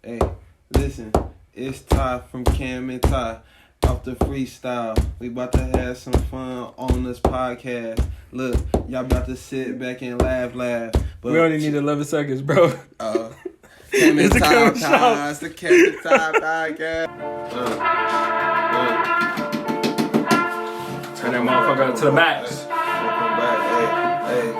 Hey, listen, it's Ty from Cam and Ty. Off the freestyle. We about to have some fun on this podcast. Look, y'all about to sit back and laugh. But we only need 11 seconds, bro. Cam and Ty time. It's the Cam and Ty podcast. Turn that motherfucker up to the max. Welcome back. Hey.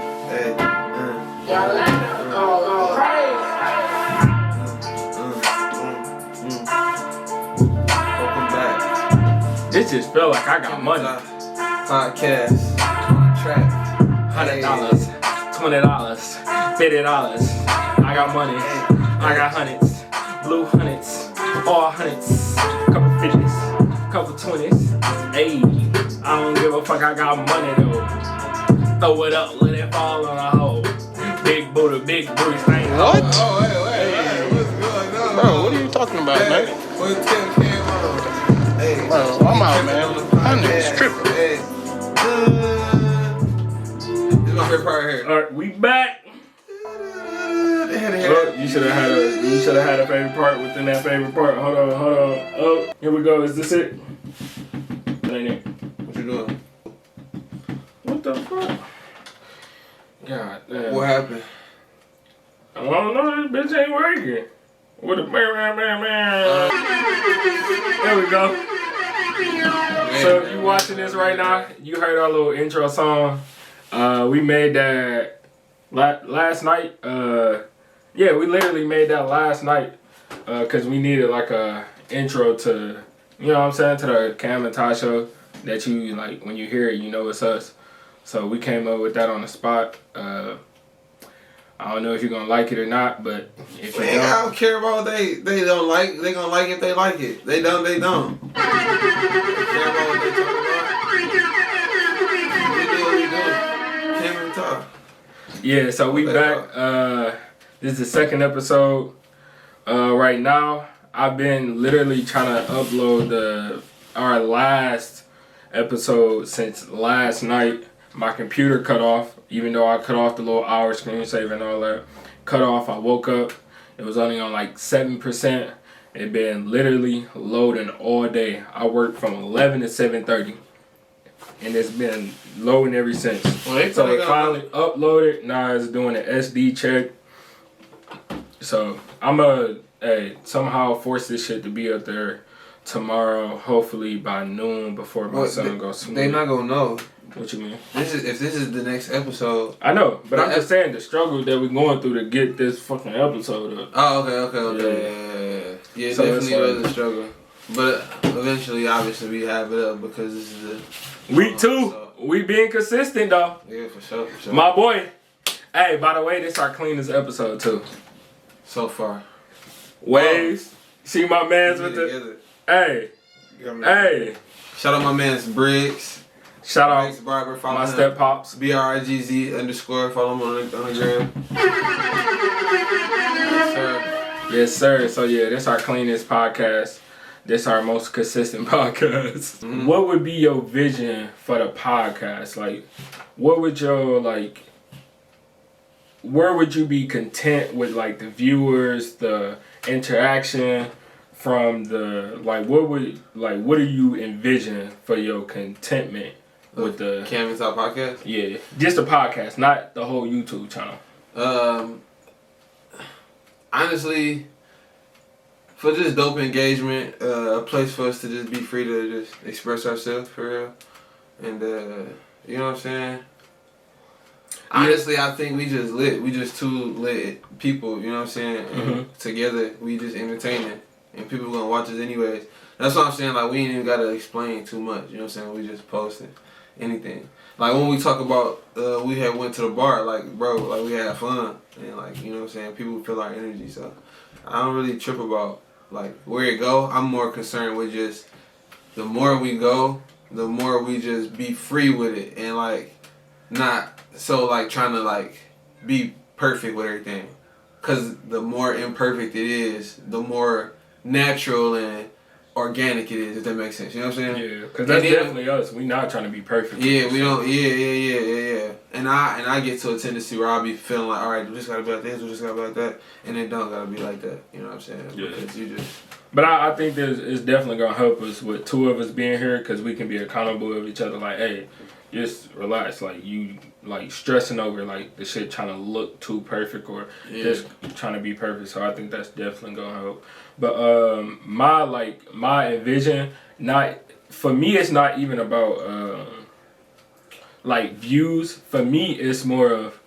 Welcome back. This just felt like I got money. Podcast. Trap. $100, $20, $50. I got money. I got hundreds. Blue hundreds. All hundreds. Couple 50s. Couple 20s. Ayy. I don't give a fuck. I got money though. Throw it up. Let it fall on a hole. Big booty thing. What? Oh, wait. What's going on? Bro, what are you talking about, man? What's came on? Hey, Bro, I'm out, man. That nigga's tripping. Hey. This is my favorite part here. Alright, we back. Oh, you should have had a favorite part within that favorite part. Hold on. Oh, here we go. Is this it? That ain't it. What you doing? What the fuck? God damn. What happened? I don't know. This bitch ain't working. What a man. There we go. So if you watching this right now, you heard our little intro song. We made that last night. Yeah, we literally made that last night because we needed like a intro to, you know what I'm saying, to the Cam and Ty show that you like when you hear it, you know it's us. So we came up with that on the spot. I don't know if you're gonna like it or not, but if you I don't care about what they don't like. They gonna like it if they like it. They don't. They don't care about what they talking about. We do what we do. Cam and Ty. Yeah, so we back. This is the second episode. Right now, I've been literally trying to upload our last episode since last night. My computer cut off, even though I cut off the little hour screensaver and all that. Cut off, I woke up. It was only on like 7%. It been literally loading all day. I worked from 11 to 7:30. And it's been loading ever since. So it finally uploaded. Now it's doing an SD check. So I'm gonna somehow force this shit to be up there tomorrow, hopefully by noon before my son goes to sleep. They not gonna know. What you mean? If this is the next episode. I know, but I'm just saying the struggle that we're going through to get this fucking episode up. Oh, okay. Yeah, so definitely was a struggle. But eventually, obviously, we have it up because this is the week 2. We being consistent though. Yeah, for sure. My boy. Hey, by the way, this is our cleanest episode too. So far. Waves. See my mans with the. Hey. Shout out my man's Briggs. Shout out Briggs Barber. Follow my him. step pops. BRIGZ_. Follow him on the gram. Yes, sir. So yeah, this our cleanest podcast. This our most consistent podcast. Mm-hmm. What would be your vision for the podcast? Like, what would your where would you be content with like the viewers, the interaction from the what do you envision for your contentment with the Cam and Ty podcast? Yeah, just the podcast, not the whole YouTube channel. Honestly, for just dope engagement, a place for us to just be free to just express ourselves for real, and you know what I'm saying. Honestly, I think we just lit. We just two lit people, you know what I'm saying? And together, we just entertaining. And people gonna watch us anyways. That's what I'm saying, like, we ain't even gotta explain too much, you know what I'm saying? We just posting anything. Like, when we talk about, we had went to the bar, like, bro, like, we had fun. And, like, you know what I'm saying? People feel our energy, so I don't really trip about, like, where it go. I'm more concerned with just, the more we go, the more we just be free with it. And, like, not so, like, trying to, like, be perfect with everything. Because the more imperfect it is, the more natural and organic it is, if that makes sense. You know what I'm saying? Yeah, because that's definitely us. We not trying to be perfect. Yeah, we don't. Yeah. And I get to a tendency where I'll be feeling like, all right, we just gotta be like this, we just gotta be like that, and it don't gotta be like that. You know what I'm saying? Yeah. Because you just. But I think it's definitely gonna help us with two of us being here because we can be accountable of each other. Like, hey, just relax. Like you like stressing over like the shit trying to look too perfect or just trying to be perfect. So I think that's definitely gonna help. But my vision, not for me, it's not even about like views. For me, it's more of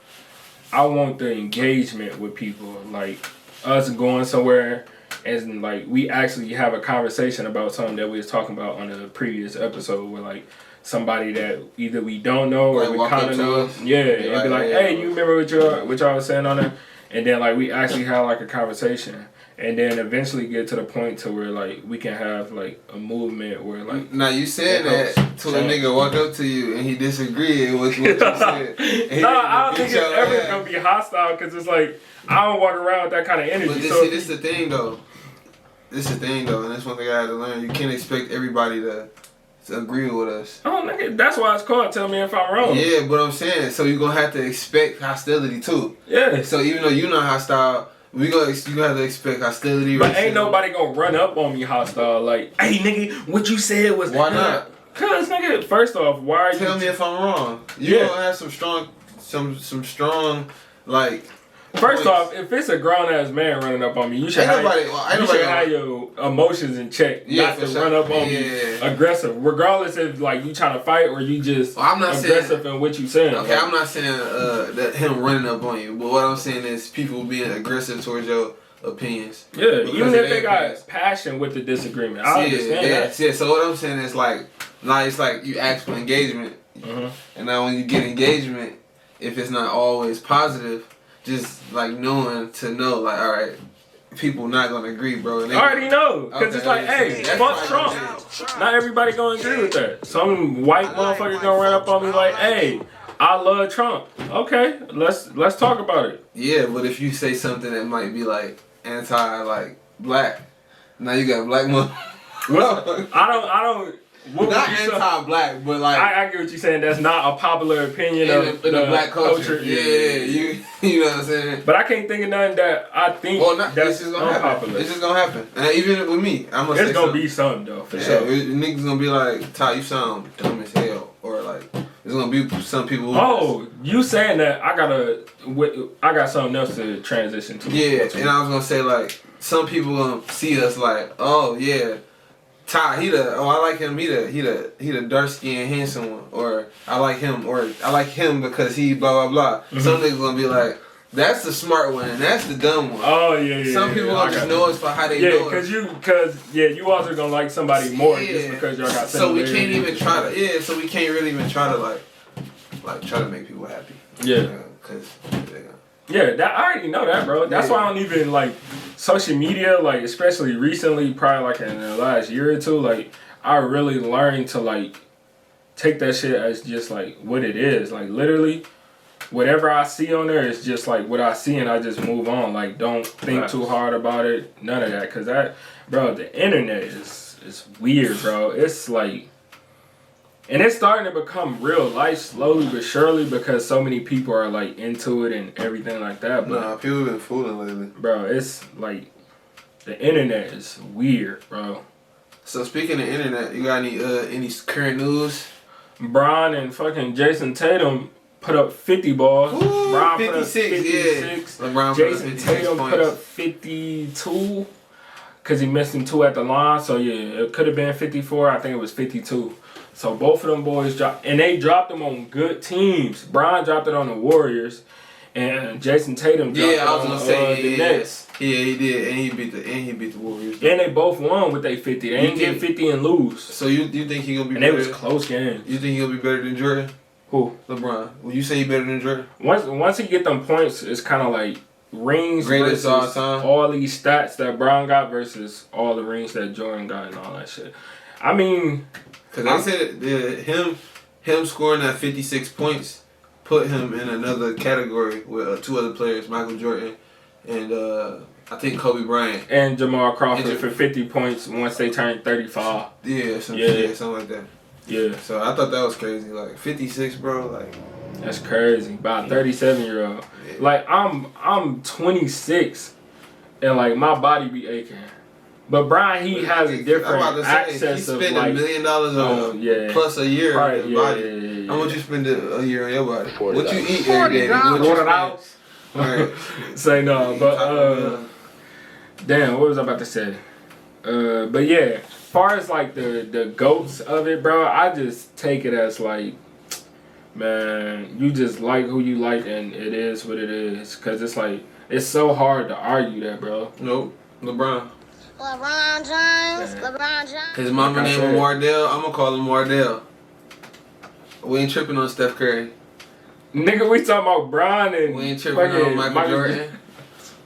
I want the engagement with people, like us going somewhere and like we actually have a conversation about something that we was talking about on a previous episode where like somebody that either we don't know or like we kind of know, and be like, hey, you remember what y'all was saying on there? And then like we actually have like a conversation. And then eventually get to the point to where like we can have like a movement where like. Now you said that till a nigga walk up to you and he disagreed with what you said. No, I don't think it's ever gonna be hostile because it's like I don't walk around with that kind of energy. But this is the thing though. This is the thing though, and that's one thing I had to learn. You can't expect everybody to agree with us. Oh, nigga, that's why it's called Tell Me If I'm Wrong. Yeah, but I'm saying so you're gonna have to expect hostility too. Yeah. So even though you're not hostile. You gonna have to expect hostility. But ain't nobody gonna run up on me hostile like, hey nigga, what you said was. Why not? Cause nigga, first off, why are you? Tell me if I'm wrong. You gonna have some strong like. First off, if it's a grown ass man running up on me, you should have your emotions in check, not to run up on me aggressive. Regardless if like you trying to fight or you just aggressive in what you saying. Okay, I'm not saying that him running up on you, but what I'm saying is people being aggressive towards your opinions. Yeah, even if they got passion with the disagreement, I understand that. Yeah. So what I'm saying is like it's like you ask for engagement, and now when you get engagement, if it's not always positive. Just like knowing to know, like, all right, people not gonna agree, bro. And I already know, cause it's like, hey, fuck Trump. Not everybody gonna agree with that. Some white motherfucker gonna run up on me like, hey, I love Trump. Okay, let's talk about it. Yeah, but if you say something that might be like black, now you got black motherfucker. I don't. Not anti-black, but like I get what you're saying. That's not a popular opinion of the black culture. Yeah, you know what I'm saying. But I can't think of nothing that I think that's just unpopular. It's just gonna happen. And even with me, I'm gonna say gonna be something though for sure. Niggas gonna be like, "Ty, you sound dumb as hell," or like, there's gonna be some people. You saying that? I got something else to transition to. Yeah, and I was gonna say like, some people gonna see us like, "Oh yeah." Ty, I like him, he the dark skinned handsome one, or I like him because he blah blah blah. Some niggas gonna be like, that's the smart one and that's the dumb one. Oh yeah. Some people gonna just know us for how they know us. You also gonna like somebody more just because y'all got. So we can't even try to. So we can't really even try to like try to make people happy. Yeah. Because. Yeah, I already know that, bro. That's why I don't even like social media, like especially recently, probably like in the last year or two, like I really learned to like take that shit as just like what it is. Like literally, whatever I see on there is just like what I see, and I just move on. Like don't think too hard about it. None of that, cause the internet is weird, bro. It's like. And it's starting to become real life slowly but surely because so many people are like into it and everything like that. But people been fooling lately. Bro, it's like the internet is weird, bro. So speaking of internet, you got any current news? Bron and fucking Jason Tatum put up 50 balls. Ooh, Bron 56, put up 56. LeBron Jason Tatum put up 52 because he missed him 2 at the line. So yeah, it could have been 54. I think it was 52. So both of them boys dropped, and they dropped them on good teams. Bron dropped it on the Warriors, and Jason Tatum dropped it on the Nets. Yeah, he did, and he beat the Warriors. And they both won with their 50. They didn't get 50 and lose. So you think he gonna be? And better? It was close games. You think he gonna be better than Jordan? Who? LeBron. Will you say he better than Jordan? Once he get them points, it's kind of like rings greatest versus all time. All these stats that Bron got versus all the rings that Jordan got and all that shit. I mean. Because they said him scoring that 56 points put him in another category with 2 other players, Michael Jordan and I think Kobe Bryant. And Jamal Crawford for 50 points once they turned 35. Yeah, something like that. Yeah. So I thought that was crazy. Like 56, bro. Like that's crazy. By a 37-year-old. Yeah. Like I'm 26, and like my body be aching. But Brian, he has a different access of like. He spent $1 million plus a year on his body. Yeah. How much you spend a year on your body? $40. What you eat every day? What you spend? Alright. Say no, but damn, what was I about to say? But yeah, as far as like the goats of it, bro, I just take it as like, man, you just like who you like, and it is what it is. Cause it's like it's so hard to argue that, bro. Nope, LeBron. LeBron James. Yeah. LeBron James. His mama named him Wardell. I'm gonna call him Wardell. We ain't tripping on Steph Curry. Nigga, we talking about Bron and we ain't tripping on Michael Jordan.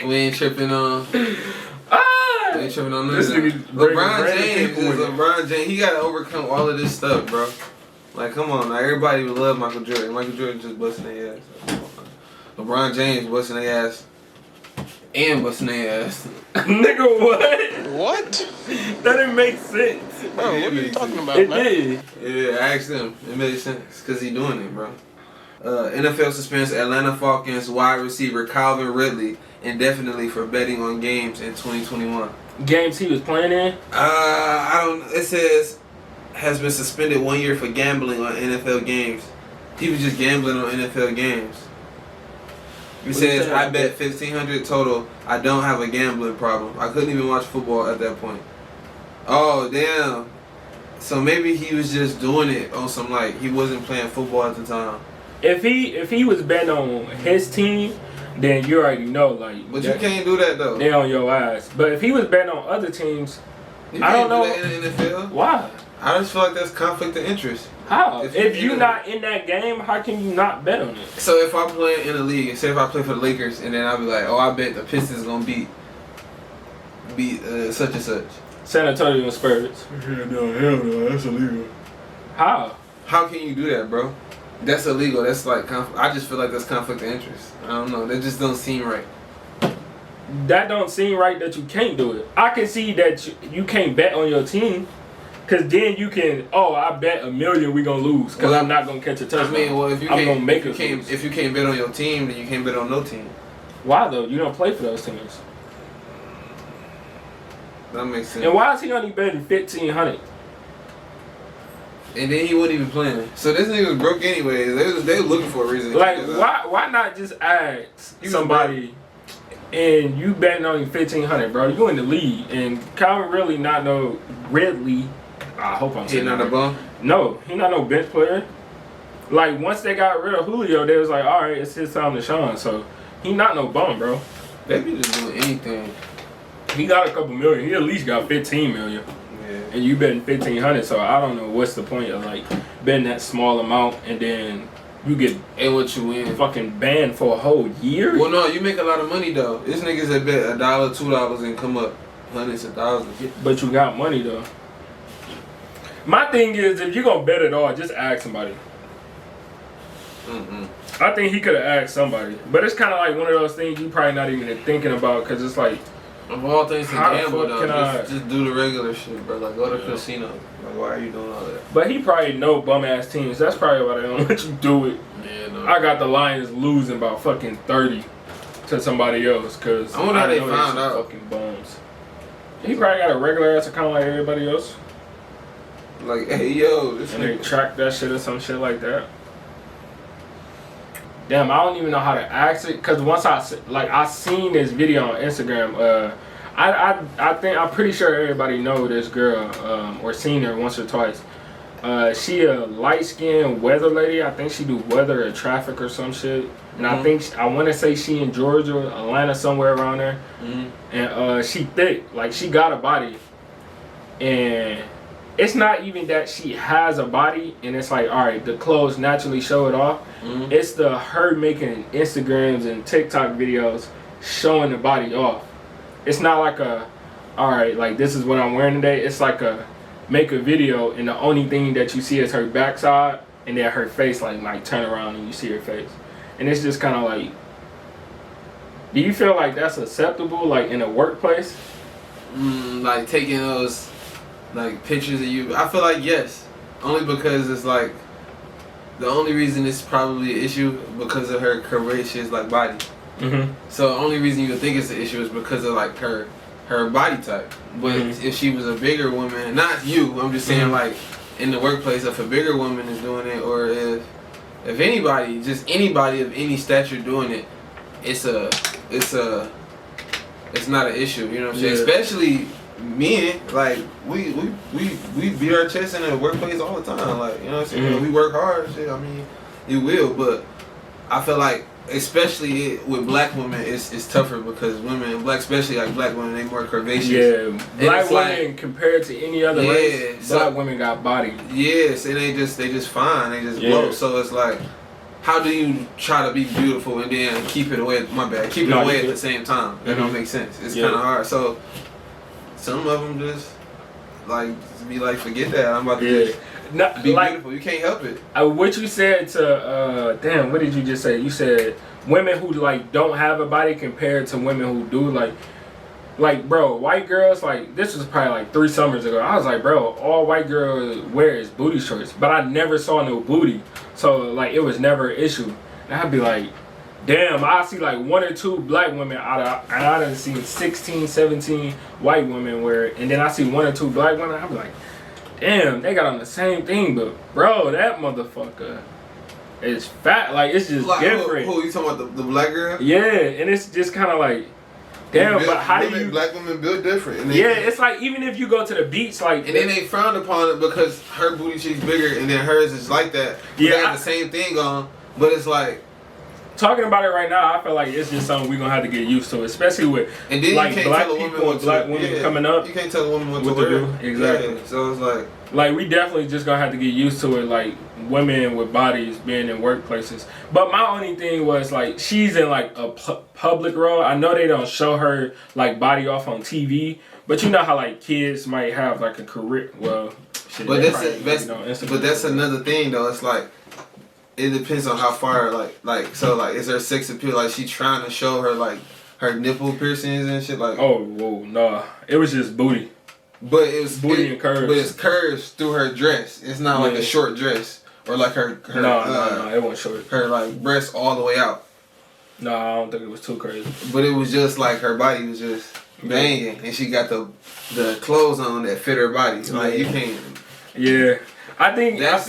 We ain't tripping on. We ain't tripping on this. LeBron James is LeBron James. He gotta overcome all of this stuff, bro. Like, come on, now everybody would love Michael Jordan. Michael Jordan just busting their ass. LeBron James busting their ass. And busting their ass. Nigga, what? What? That didn't make sense. Bro, what are you talking about, it man? Did. Yeah, I asked him. It made sense. Because he doing it, bro. NFL suspends Atlanta Falcons wide receiver Calvin Ridley indefinitely for betting on games in 2021. Games he was playing in? I don't. It says has been suspended 1 year for gambling on NFL games. He was just gambling on NFL games. It says I bet $1,500 total. I don't have a gambling problem. I couldn't even watch football at that point. Oh damn. So maybe he was just doing it on some like he wasn't playing football at the time. If he was betting on his team, then you already know, like. But you can't do that though. They on your ass. But if he was betting on other teams, I don't know. That in the NFL? Why? I just feel like that's conflict of interest. How? If you're not in that game, how can you not bet on it? So if I play in the league, say if I play for the Lakers, and then I'll be like, oh, I bet the Pistons gonna beat such and such. San Antonio Spurs. Hell no, that's illegal. How? How can you do that, bro? That's illegal. That's like I just feel like that's conflict of interest. I don't know. That just don't seem right. That don't seem right that you can't do it. I can see that you can't bet on your team, cause then you can. Oh, I bet $1 million we gonna lose, cause I'm not gonna catch a touchdown. I mean, well, if you gonna make it. If you can't bet on your team, then you can't bet on no team. Why though? You don't play for those teams. That makes sense. And why is he only betting $1,500? And then he wasn't even playing. So this nigga was broke anyways. They were looking for a reason. Like, why not just ask somebody and you betting on $1,500, bro? You in the league. And Calvin Ridley not no Ridley. I hope I'm saying that. He not a bum? No, he not no bench player. Like, once they got rid of Julio, they was like, all right, it's his time to shine. So, he not no bum, bro. They be just doing anything. He got a couple million. He at least got 15 million. And you betting $1,500, so I don't know what's the point of like betting that small amount and then you get what you win fucking banned for a whole year. Well, no, you make a lot of money though. These niggas that bet $1, $2 and come up hundreds of thousands. But you got money though. My thing is, if you gonna bet it all, just ask somebody. I think he could have asked somebody, but it's kind of like one of those things you probably not even thinking about because it's like. Of all things to gamble, though, just do the regular shit, bro. Like, go to the casino. Like, why are you doing all that? But he probably know bum-ass teams. That's probably why they don't let you do it. Yeah, no. I got the Lions losing about fucking 30 to somebody else, because I wonder how they found out. Fucking bums. He probably got a regular ass account like everybody else. Like, hey, yo. This and they track that shit or some shit like that. Damn, I don't even know how to ask it, cause once I seen this video on Instagram. I'm pretty sure everybody know this girl or seen her once or twice. She a light skinned weather lady. I think she do weather or traffic or some shit. And I want to say she in Georgia, Atlanta, somewhere around there. And she thick, like she got a body. And it's not even that she has a body and it's like, all right, the clothes naturally show it off. It's her making Instagrams and TikTok videos showing the body off. It's not like all right, like this is what I'm wearing today. It's like make a video and the only thing that you see is her backside and then her face like turn around and you see her face. And it's just kind of like, Do you feel like that's acceptable, like in a workplace? Like taking those like pictures of you. I feel like yes, only because it's like the only reason it's probably an issue because of her curvaceous like body. Mm-hmm. So the only reason you would think it's an issue is because of like her body type. But if she was a bigger woman, not you, I'm just saying like in the workplace, if a bigger woman is doing it, or if anybody, just anybody of any stature doing it, it's not an issue. You know what I'm saying? Especially men, like we beat our chest in the workplace all the time. Like, you know what I'm saying? We work hard. Shit, I mean, you will, but I feel like especially with black women, it's tougher because women, especially like black women, they more curvaceous. Yeah, black women like, compared to any other race, black women got body. Yes, and they just fine, they just blow. So it's like, how do you try to be beautiful and then keep it away? My bad, keep it away at the same time. That don't make sense. It's kind of hard. So some of them just like be like, forget that. I'm about to just be beautiful. You can't help it. What you said to damn, what did you just say? You said women who like don't have a body compared to women who do. Like bro, white girls, like this was probably like 3 summers ago. I was like, bro, all white girls wear is booty shorts, but I never saw no booty, so like it was never an issue. And I'd be like, damn, I see like 1 or 2 black women and I done seen 16, 17 white women wear it, and then I see 1 or 2 black women. I'd be like, damn, they got on the same thing, but bro, that motherfucker is fat. Like, it's just like, different. Who you talking about, the black girl? Yeah, and it's just kind of like, damn, but how do you... Black women build different. And it's like, even if you go to the beach, like... And then they frown upon it because her booty cheek's bigger and then hers is like that. Yeah. They have the same thing on, but it's like... Talking about it right now, I feel like it's just something we're going to have to get used to, especially with and then like black people and black women coming up. You can't tell a woman what to wear. Do. Exactly. Yeah. So it's like... Like, we definitely just going to have to get used to it, like, women with bodies being in workplaces. But my only thing was, like, she's in, like, a public role. I know they don't show her, like, body off on TV, but you know how, like, kids might have, like, a career, well, shit. But that's another thing, though. It's like, it depends on how far, so is there sex appeal? Like, she trying to show her, like, her nipple piercings and shit? Like, oh, whoa, nah. It was just booty. But it was booty and curves. But it's curves through her dress. It's not like a short dress or like her. No, it wasn't short. Her like breast all the way out. No, I don't think it was too crazy. But it was just like her body was just banging, and she got the clothes on that fit her body. Like you can't. Yeah, I think that's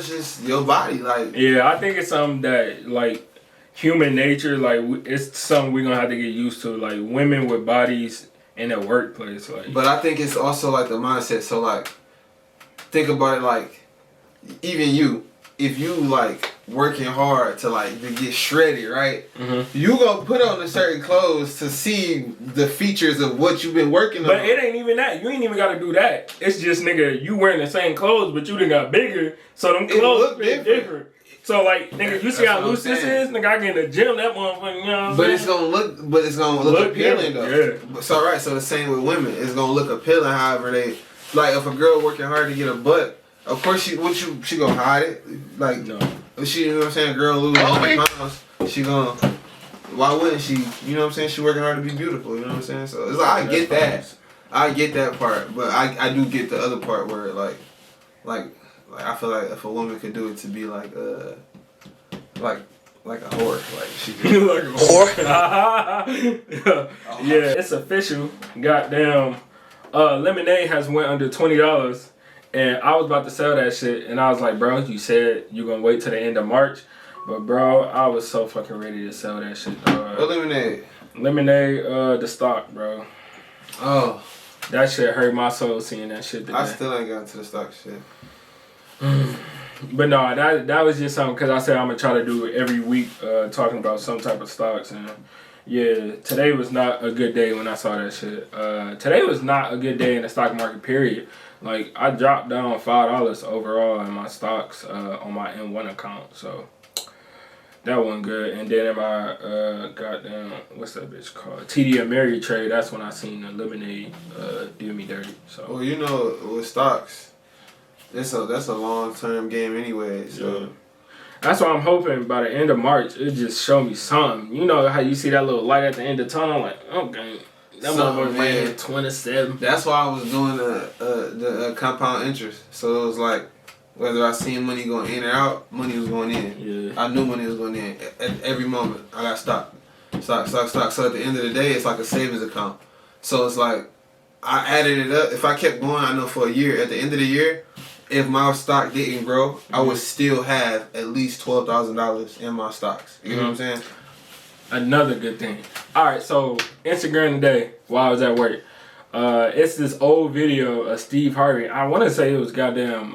just your body. Like I think it's something that like human nature. Like it's something we're gonna have to get used to. Like women with bodies in a workplace, like. But I think it's also like the mindset. So like, think about it. Like, even you, if you like working hard to get shredded, right? Mm-hmm. You gonna put on a certain clothes to see the features of what you've been working on. But it ain't even that. You ain't even gotta do that. It's just nigga, you wearing the same clothes, but you done got bigger, so them clothes fit different. So like, nigga, you see how loose this is? Nigga, I get in the gym, that motherfucker, you know what I'm saying? But it's gonna look appealing though. Yeah. So right, so the same with women. It's gonna look appealing, however they like if a girl working hard to get a butt, of course she gonna hide it. Like no. If she, you know what I'm saying, girl lose 100 pounds, she gonna, why wouldn't she? You know what I'm saying? She working hard to be beautiful, you know what I'm saying? So it's like I get that part, but I do get the other part where like I feel like if a woman could do it to be like a whore, like she could like a whore. Yeah, it's official. Goddamn, lemonade has went under $20, and I was about to sell that shit, and I was like, bro, you said you gonna wait till the end of March, but bro, I was so fucking ready to sell that shit, dog. What lemonade? Lemonade, the stock, bro. Oh, that shit hurt my soul seeing that shit today. I still ain't got to the stock shit. But no, that was just something because I said I'm gonna try to do it every week, talking about some type of stocks, and yeah, today was not a good day when I saw that shit. Today was not a good day in the stock market, period. Like I dropped down $5 overall in my stocks on my M1 account, so that wasn't good. And then in my goddamn, what's that bitch called? TD Ameritrade. That's when I seen the lemonade do me dirty. So well, you know, with stocks. That's a long-term game anyway, so... That's why I'm hoping by the end of March it just show me something. You know how you see that little light at the end of the tunnel? Like, okay, that motherfucker might hit 27. That's why I was doing the compound interest. So it was like, whether I seen money going in or out, money was going in. Yeah. I knew money was going in at every moment. I got stock. So at the end of the day, it's like a savings account. So it's like, I added it up. If I kept going, I know for a year, at the end of the year, if my stock didn't grow, I would still have at least $12,000 in my stocks. You know what I'm saying? Another good thing. All right, so Instagram today, while I was at work, it's this old video of Steve Harvey. I want to say it was goddamn,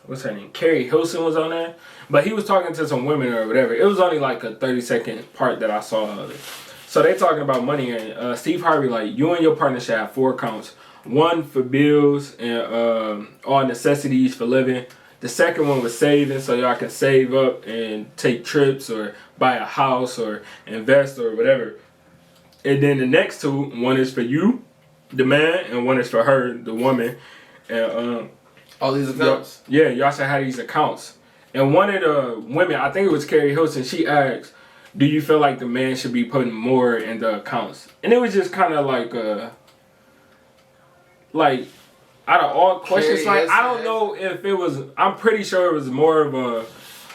what's her name? Carrie Hilson was on there. But he was talking to some women or whatever. It was only like a 30-second part that I saw of it. So they talking about money, and Steve Harvey, like, you and your partner should have 4 accounts. One for bills and all necessities for living. The second one was saving, so y'all can save up and take trips or buy a house or invest or whatever. And then the next 2, one is for you, the man, and one is for her, the woman. And all these accounts? Y'all should have these accounts. And one of the women, I think it was Carrie Hilson, she asked, do you feel like the man should be putting more in the accounts? And it was just kind of like out of all questions, like, I don't know if it was, I'm pretty sure it was more of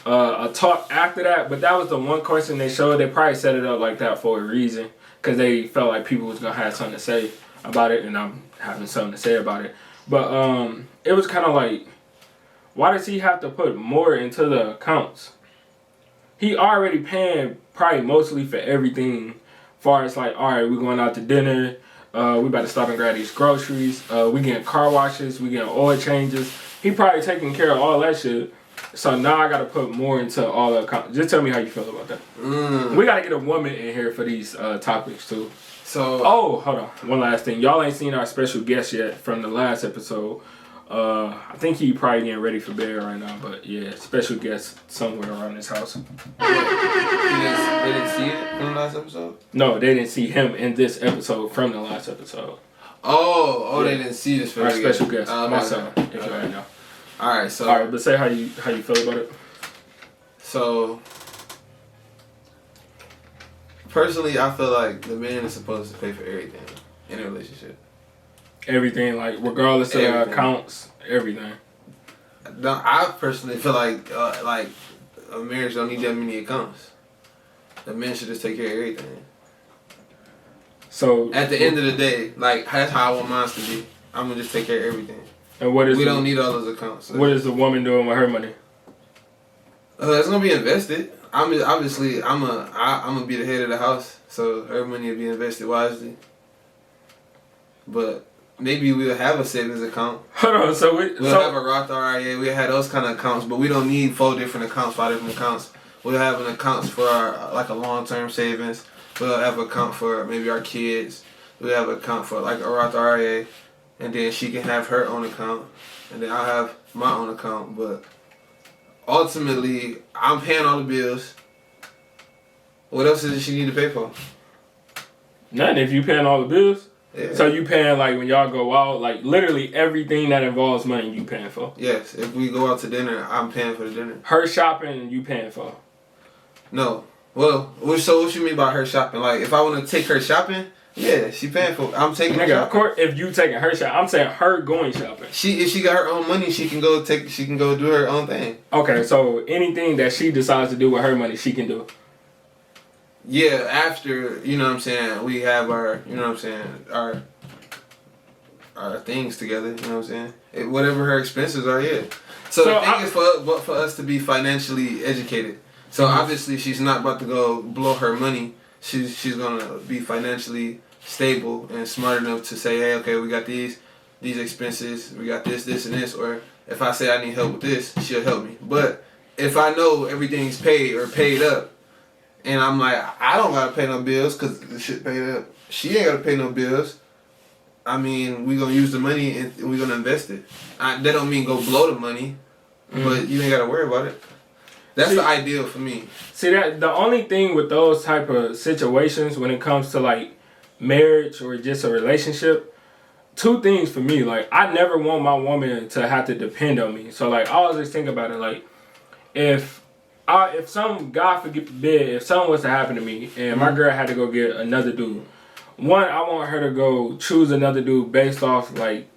a talk after that, but that was the one question they showed. They probably set it up like that for a reason, because they felt like people was going to have something to say about it, and I'm having something to say about it. But it was kind of like, why does he have to put more into the accounts? He already paying probably mostly for everything. Far as like, all right, we're going out to dinner. We about to stop and grab these groceries. We getting car washes. We getting oil changes. He probably taking care of all that shit. So now I got to put more into all the accounts. Just tell me how you feel about that. We got to get a woman in here for these topics too. So. Oh, hold on. One last thing. Y'all ain't seen our special guest yet from the last episode. I think he probably getting ready for bed right now, but yeah, special guest somewhere around his house. They didn't see it in the last episode? No, they didn't see him in this episode from the last episode. Oh, yeah. They didn't see this our special guest, my son, if you already know. Alright, but say how you feel about it. So, personally, I feel like the man is supposed to pay for everything in a relationship. Everything, like, regardless of the accounts, everything. No, I personally feel like a marriage don't need that many accounts. The man should just take care of everything. So at the end of the day, like, that's how I want mine to be. I'm gonna just take care of everything. And we don't need all those accounts. So. What is the woman doing with her money? It's gonna be invested. I'm gonna be the head of the house, so her money will be invested wisely. But maybe we'll have a savings account. Hold on, we'll have a Roth IRA. We'll have those kind of accounts, but we don't need 5 different accounts. We'll have an account for our, like, a long-term savings. We'll have an account for maybe our kids. We'll have an account for like a Roth IRA, and then she can have her own account, and then I'll have my own account. But ultimately, I'm paying all the bills. What else does she need to pay for? Nothing. If you paying all the bills. Yeah. So you paying, like, when y'all go out, like, literally everything that involves money you paying for? Yes. If we go out to dinner, I'm paying for the dinner. Her shopping, you paying for? No. Well, so what you mean by her shopping? Like, if I want to take her shopping, yeah, she paying for it. I'm taking her shopping. Of course, if you taking her shopping, I'm saying her going shopping. If she got her own money, she can go do her own thing. Okay, so anything that she decides to do with her money, she can do. Yeah, after, you know what I'm saying, we have our, you know what I'm saying, our things together, you know what I'm saying? Whatever her expenses are, yeah. So the thing is for us to be financially educated. So obviously she's not about to go blow her money. She's going to be financially stable and smart enough to say, hey, okay, we got these expenses, we got this, and this, or if I say I need help with this, she'll help me. But if I know everything's paid or paid up, and I'm like, I don't gotta pay no bills because the shit paid up. She ain't gotta pay no bills. I mean, we gonna use the money and we gonna invest it. That don't mean go blow the money, but you ain't gotta worry about it. That's the ideal for me. See, that the only thing with those type of situations when it comes to, like, marriage or just a relationship, 2 things for me. Like, I never want my woman to have to depend on me. So, like, I always think about it, like, if if some, God forbid, if something was to happen to me and my girl had to go get another dude, one, I want her to go choose another dude based off like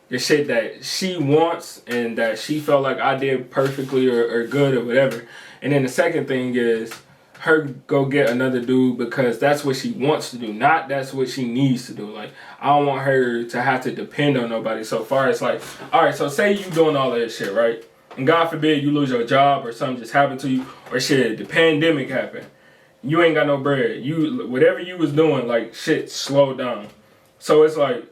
the shit that she wants and that she felt like I did perfectly or good or whatever. And then the second thing is her go get another dude because that's what she wants to do, not that's what she needs to do. Like, I don't want her to have to depend on nobody. So far, it's like, all right, so say you doing all of this shit, right? And God forbid you lose your job or something just happened to you, or shit, the pandemic happened. You ain't got no bread. You, whatever you was doing, like, shit slowed down. So it's like,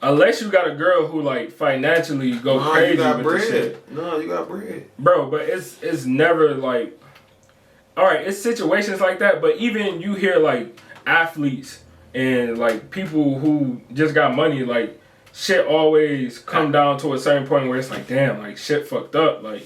unless you got a girl who like financially go crazy you got with bread. the shit. No, you got bread. Bro, but it's never like, all right, it's situations like that, but even you hear like athletes and like people who just got money, like shit always come down to a certain point where it's like, damn, like shit fucked up, like,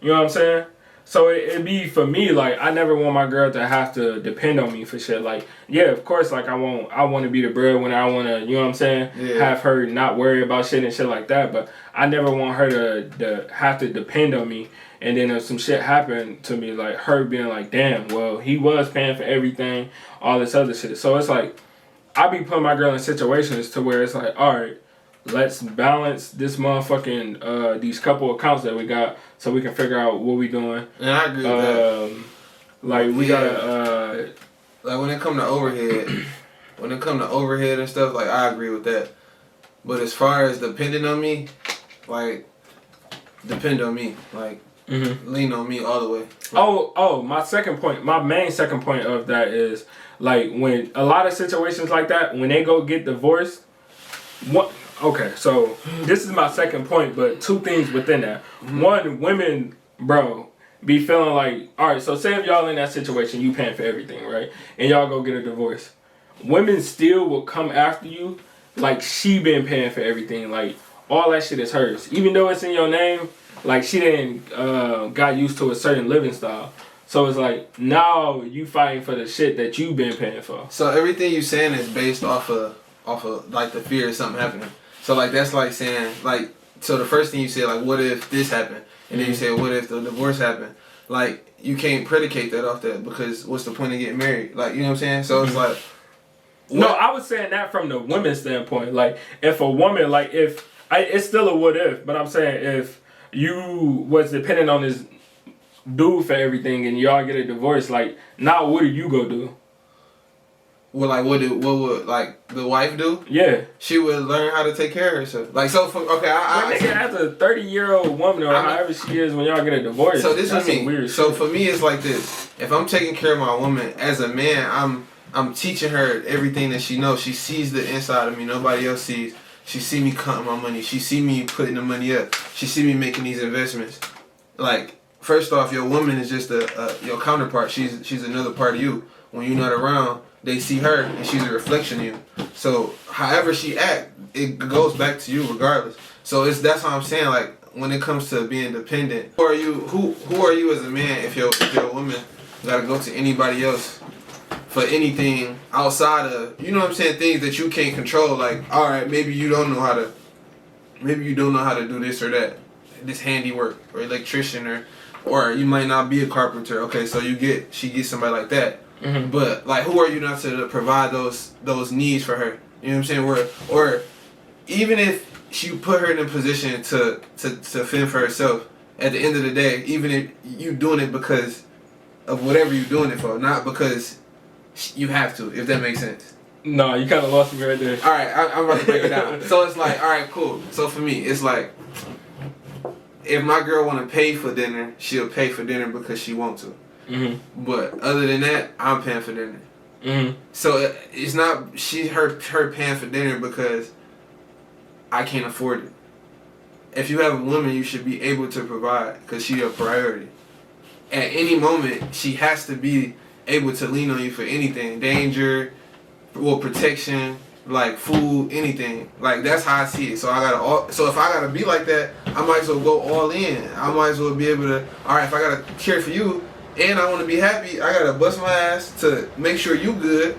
you know what I'm saying? So it'd be for me, like, I never want my girl to have to depend on me for shit. Like, yeah, of course, like, I want to be the breadwinner. I want to, you know what I'm saying? Yeah. Have her not worry about shit and shit like that. But I never want her to have to depend on me. And then if some shit happened to me, like, her being like, damn, well, he was paying for everything, all this other shit. So it's like, I be putting my girl in situations to where it's like, all right, let's balance this motherfucking, these couple accounts that we got so we can figure out what we doing. And I agree with that. Like, we gotta, like, when it come to overhead and stuff, like, I agree with that. But as far as depending on me, like, depend on me. Like, lean on me all the way. Oh, my main second point of that is, like, when a lot of situations like that, when they go get divorced, okay, so this is my second point, but two things within that. One, women, bro, be feeling like, all right, so say if y'all in that situation, you paying for everything, right? And y'all go get a divorce. Women still will come after you like she been paying for everything. Like, all that shit is hers. Even though it's in your name, like, she didn't got used to a certain living style. So it's like, now you fighting for the shit that you been paying for. So everything you saying is based off of like the fear of something happening. So like that's like saying like, so the first thing you say like, what if this happened? And then you say, what if the divorce happened? Like, you can't predicate that off that because what's the point of getting married? Like, you know what I'm saying? So it's like, what? No, I was saying that from the women's standpoint. Like, if a woman, like, it's still a what if, but I'm saying if you was dependent on this dude for everything and y'all get a divorce, like, now what do you go do? Well, like, what would like the wife do? Yeah, she would learn how to take care of herself. Like, so for as a 30-year-old woman or however she is when y'all get a divorce. So this is me. Weird so shit. For me, it's like this: if I'm taking care of my woman as a man, I'm teaching her everything that she knows. She sees the inside of me. Nobody else sees. She see me counting my money. She see me putting the money up. She see me making these investments. Like, first off, your woman is just your counterpart. She's another part of you. When you're not around, they see her and she's a reflection of you. So however she act, it goes back to you regardless. So that's how I'm saying, like, when it comes to being dependent, who are you as a man if your woman gotta go to anybody else for anything outside of, you know what I'm saying, things that you can't control? Like, all right, maybe you don't know how to do this or that, this handiwork or electrician or you might not be a carpenter. Okay, so she gets somebody like that. But like, who are you not to provide those needs for her? You know what I'm saying? Or even if she put her in a position to fend for herself, at the end of the day, even if you doing it because of whatever you're doing it for, not because you have to, if that makes sense. No, you kind of lost me right there. All right, I'm about to break it down. So it's like, all right, cool. So for me, it's like, if my girl want to pay for dinner, she'll pay for dinner because she want to. But other than that, I'm paying for dinner. So it's not her paying for dinner because I can't afford it. If you have a woman, you should be able to provide because she's a priority. At any moment, she has to be able to lean on you for anything, danger, or protection, like food, anything. Like, that's how I see it. So if I gotta be like that, I might as well go all in. I might as well be able to. All right, if I gotta care for you. And I want to be happy, I gotta bust my ass to make sure you good,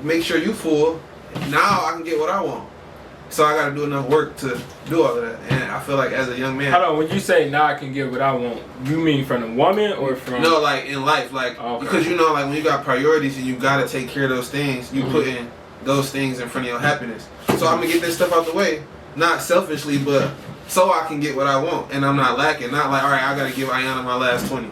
make sure you full. Now I can get what I want. So I gotta do enough work to do all of that. And I feel like as a young man. Hold on, when you say now I can get what I want, you mean from a woman or from? No, like in life, like because you know, like when you got priorities and you gotta take care of those things, you put in those things in front of your happiness. So I'm gonna get this stuff out the way, not selfishly, but so I can get what I want, and I'm not lacking. Not like, all right, I gotta give Ayana my last 20.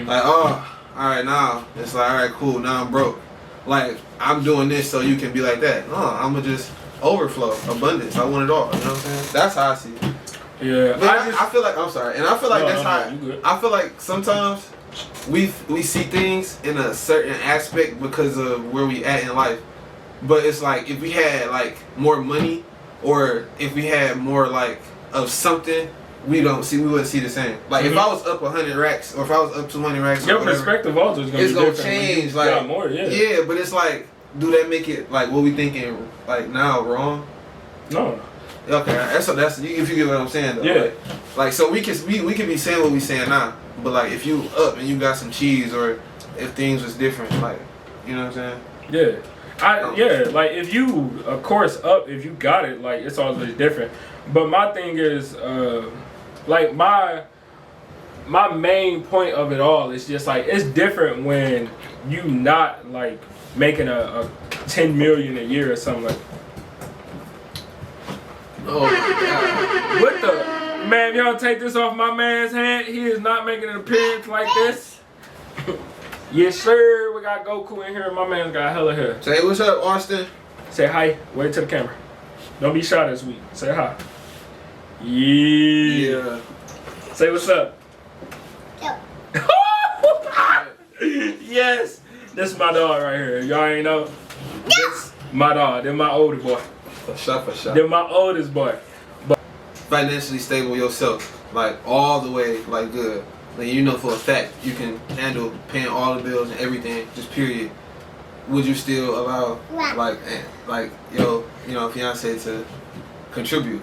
Like, oh, all right, now it's like, all right, cool, now I'm broke. Like I'm doing this so you can be like that. No, I'm gonna just overflow, abundance. I want it all. You know what I'm saying? That's how I see it. Yeah, But I feel like, I'm sorry, and I feel like that's how. I feel like sometimes we see things in a certain aspect because of where we at in life. But it's like if we had like more money, or if we had more like of something, we wouldn't see the same. Like if I was up 100 racks, or if I was up 200 racks, your or whatever, perspective also is gonna it's be gonna different. change. Like more, yeah, but it's like, do that make it like what we thinking like now wrong? No. Okay, that's if you get what I'm saying though. Yeah. Like so we can be saying what we saying now, but like if you up and you got some cheese, or if things was different, like you know what I'm saying? Yeah. Like if you, of course, up, if you got it, like it's always different. But my thing is, like my main point of it all is just like it's different when you not like making a 10 million a year or something like. Oh my God. What the man? Y'all take this off my man's head. He is not making an appearance like this. Yes, sir. We got Goku in here. My man's got hella hair. Say what's up, Austin. Say hi. Wave to the camera. Don't be shy this week. Say hi. Yeah. Say what's up. Yes. This is my dog right here. Y'all ain't know. This my dog. They're my older boy. For sure. They're my oldest boy. But financially stable yourself, like all the way, like good. Like you know for a fact you can handle paying all the bills and everything, just period. Would you still allow like your fiance to contribute?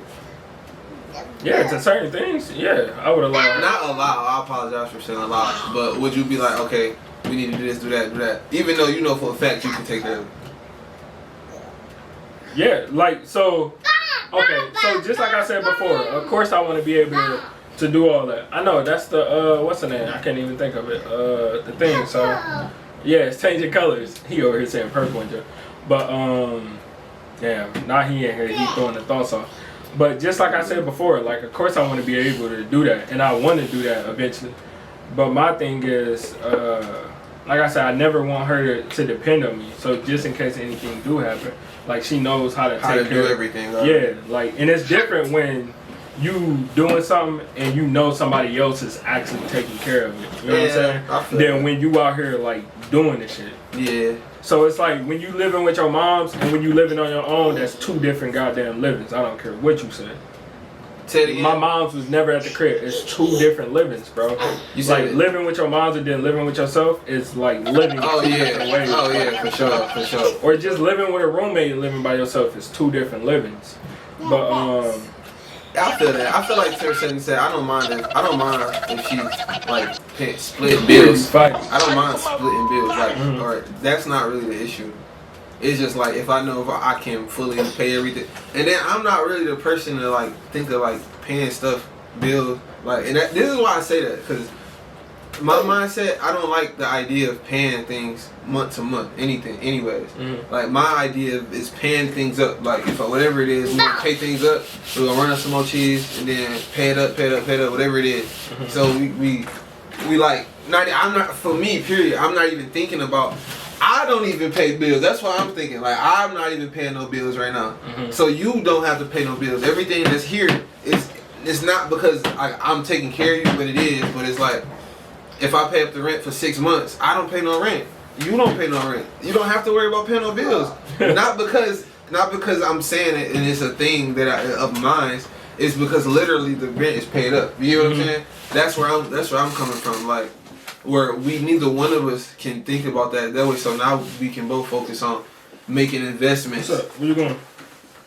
yeah, to certain things, yeah, I would allow. Not allow. I apologize for saying allow, but would you be like, okay, we need to do this, do that, even though you know for a fact you can take care of it? Yeah, like so. Okay, so just like I said before, of course I want to be able to do all that. I know that's the what's the name? I can't even think of it. The thing. So yeah, it's changing colors. He over here saying purple and but damn, now he in here. He throwing the thoughts off. But just like I said before, like of course I want to be able to do that, and I want to do that eventually. But my thing is, like I said, I never want her to depend on me. So just in case anything do happen, like she knows how to take care of everything. Yeah, like, and it's different when you doing something and you know somebody else is actually taking care of it. You know what I'm saying? Then when you out here like doing this shit. Yeah. So it's like when you living with your moms and when you living on your own, that's two different goddamn livings. I don't care what you say. My mom's was never at the crib. It's two different livings, bro. You like living with your moms and then living with yourself is like living two different ways. Oh yeah, for sure. Or just living with a roommate and living by yourself is two different livings. But I feel that. I feel like Teresa said, I don't mind if she's like split bills. I don't mind splitting bills, like, or that's not really the issue. It's just like if I know if I can fully pay everything, and then I'm not really the person to like think of like paying stuff, bills, like, and this is why I say that, because my mindset, I don't like the idea of paying things month to month, anyways. Like my idea is paying things up, like if whatever it is, we're gonna pay things up, we're gonna run up some more cheese, and then pay it up, whatever it is. So we like, for me, period, I'm not even thinking about, I don't even pay bills. That's what I'm thinking. Like, I'm not even paying no bills right now. So you don't have to pay no bills. Everything that's here it's not because I'm taking care of you, but it is. But it's like, if I pay up the rent for 6 months, I don't pay no rent. You don't pay no rent. You don't have to worry about paying no bills. not because I'm saying it and it's a thing of mine. It's because literally the rent is paid up. You know what I'm saying? That's where I'm coming from. Like, where neither one of us can think about that way. So now we can both focus on making investments. What's up? Where you going?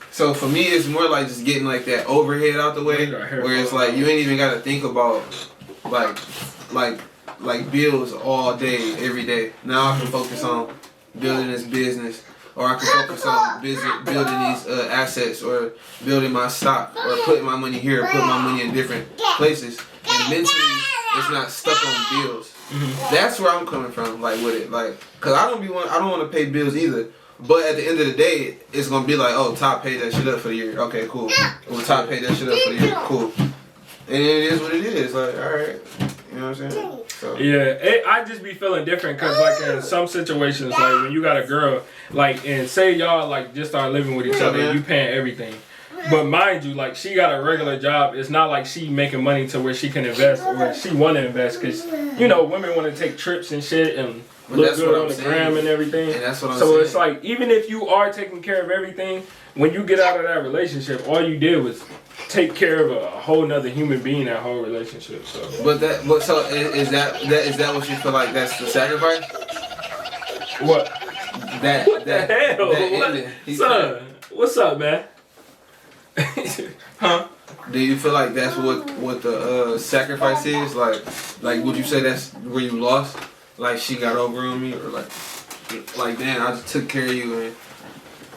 So for me, it's more like just getting like that overhead out the way, where it's like you ain't even got to think about like bills all day, every day. Now I can focus on building this business, or I can focus on building these assets, or building my stock, or putting my money here, or putting my money in different places. And mentally, it's not stuck on bills. That's where I'm coming from, like with it, like, cause I don't want to pay bills either. But at the end of the day, it's gonna be like, oh, Top paid that shit up for the year. Okay, cool. Well, Top paid that shit up for the year. Cool. And it is what it is. Like, all right, you know what I'm saying? So. Yeah, I just be feeling different because, like, in some situations, like when you got a girl, like, and say y'all like just start living with each other, and you paying everything. But mind you, like, she got a regular job. It's not like she making money to where she can invest or she want to invest, because, you know, women want to take trips and shit and look good on the gram and everything. And that's what I'm saying. So it's like, even if you are taking care of everything, when you get out of that relationship, all you did was take care of a whole nother human being that whole relationship. So. So is that what you feel like that's the sacrifice? What? What the hell? Son, what's up, man? Huh? Do you feel like that's what the sacrifice is? Like would you say that's where you lost? Like she got over on me, or like damn, I just took care of you, and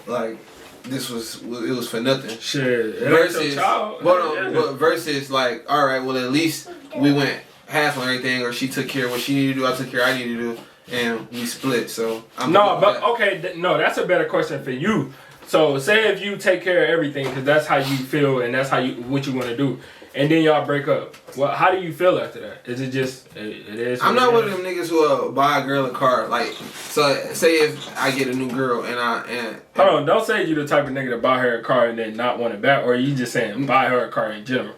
like it was for nothing. Shit. Versus, but versus like, all right, well at least we went half on everything, or she took care of what she needed to do, I took care of what I needed to do, and we split. So that's a better question for you. So say if you take care of everything, because that's how you feel and that's what you want to do, and then y'all break up. Well, how do you feel after that? Is it just it is? I'm not one of them niggas who buy a girl a car. Like, so say if I get a new girl and hold on, don't say you the type of nigga to buy her a car and then not want it back, or are you just saying buy her a car in general?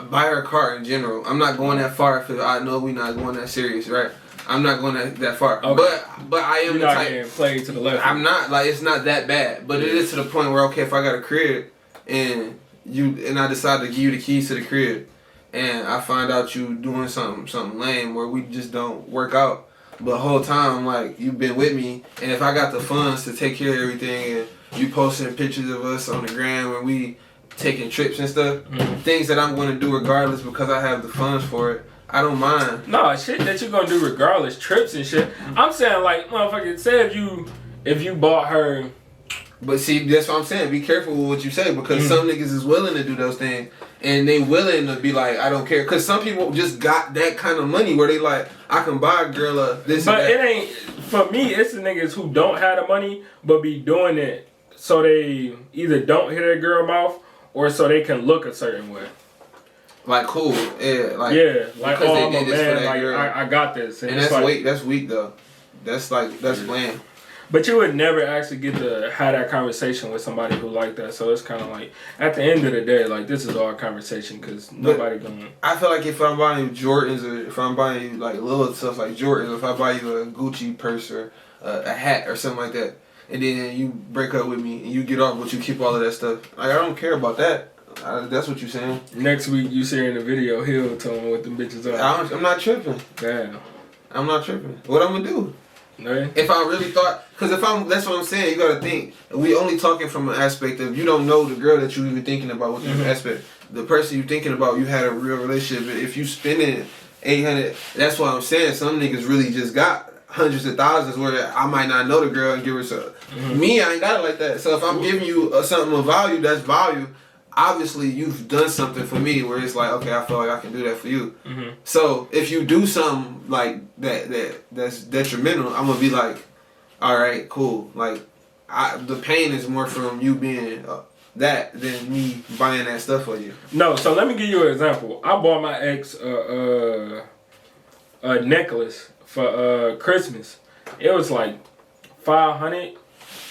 Buy her a car in general. I'm not going that far if I know we not going that serious, right? I'm not going that far. Okay. But I am You're the not type. getting played to the left. I'm not, like, it's not that bad. But it is to the point where, okay, if I got a crib and I decide to give you the keys to the crib, and I find out you doing something lame where we just don't work out, but the whole time, like, you've been with me, and if I got the funds to take care of everything, and you posting pictures of us on the gram when we taking trips and stuff, things that I'm going to do regardless because I have the funds for it, I don't mind. No, shit that you're gonna do regardless, trips and shit. I'm saying, like, motherfucker, say if you bought her. But see, that's what I'm saying. Be careful with what you say, because some niggas is willing to do those things, and they willing to be like, I don't care. Because some people just got that kind of money where they like, I can buy a girl this. But and that. It ain't, for me, it's the niggas who don't have the money but be doing it so they either don't hit a girl mouth or so they can look a certain way. Like, cool, yeah, like, oh, I'm a man, like, I got this. And that's like, that's weak, though. That's bland. But you would never actually get to have that conversation with somebody who like that. So it's kind of like, at the end of the day, like, this is all conversation, because nobody gonna... I feel like if I'm buying you Jordans, or if I'm buying you, like, little stuff like Jordans, if I buy you a Gucci purse or a hat or something like that, and then you break up with me and you get off, but you keep all of that stuff, like, I don't care about that. That's what you're saying. Next week you see her in the video, he'll tell him what the bitches are. I'm not tripping. Damn. I'm not tripping. What I'm gonna do? No. If I really thought, because that's what I'm saying. You gotta think. We only talking from an aspect of you don't know the girl that you even thinking about with this aspect. The person you thinking about, you had a real relationship. If you spending $800, that's what I'm saying. Some niggas really just got hundreds of thousands where I might not know the girl and give her some. Me, I ain't got it like that. So if I'm giving you something of value, that's value. Obviously, you've done something for me where it's like, okay, I feel like I can do that for you. So if you do something like that's detrimental, I'm gonna be like, all right, cool. Like, the pain is more from you being that than me buying that stuff for you. No, so let me give you an example. I bought my ex a necklace for Christmas. It was like $500,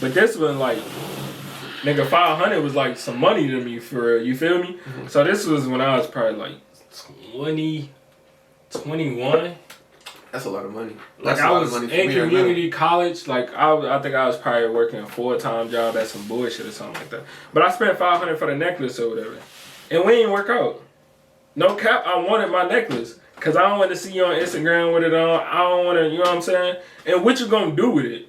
but this one like. Nigga, $500 was like some money to me, for real. You feel me? So this was when I was probably like 20, 21. That's a lot of money. Like, I was in community college. Like, I think I was probably working a full-time job at some bullshit or something like that. But I spent $500 for the necklace or whatever. And we didn't work out. No cap, I wanted my necklace. Because I don't want to see you on Instagram with it on. I don't want to, you know what I'm saying? And what you going to do with it?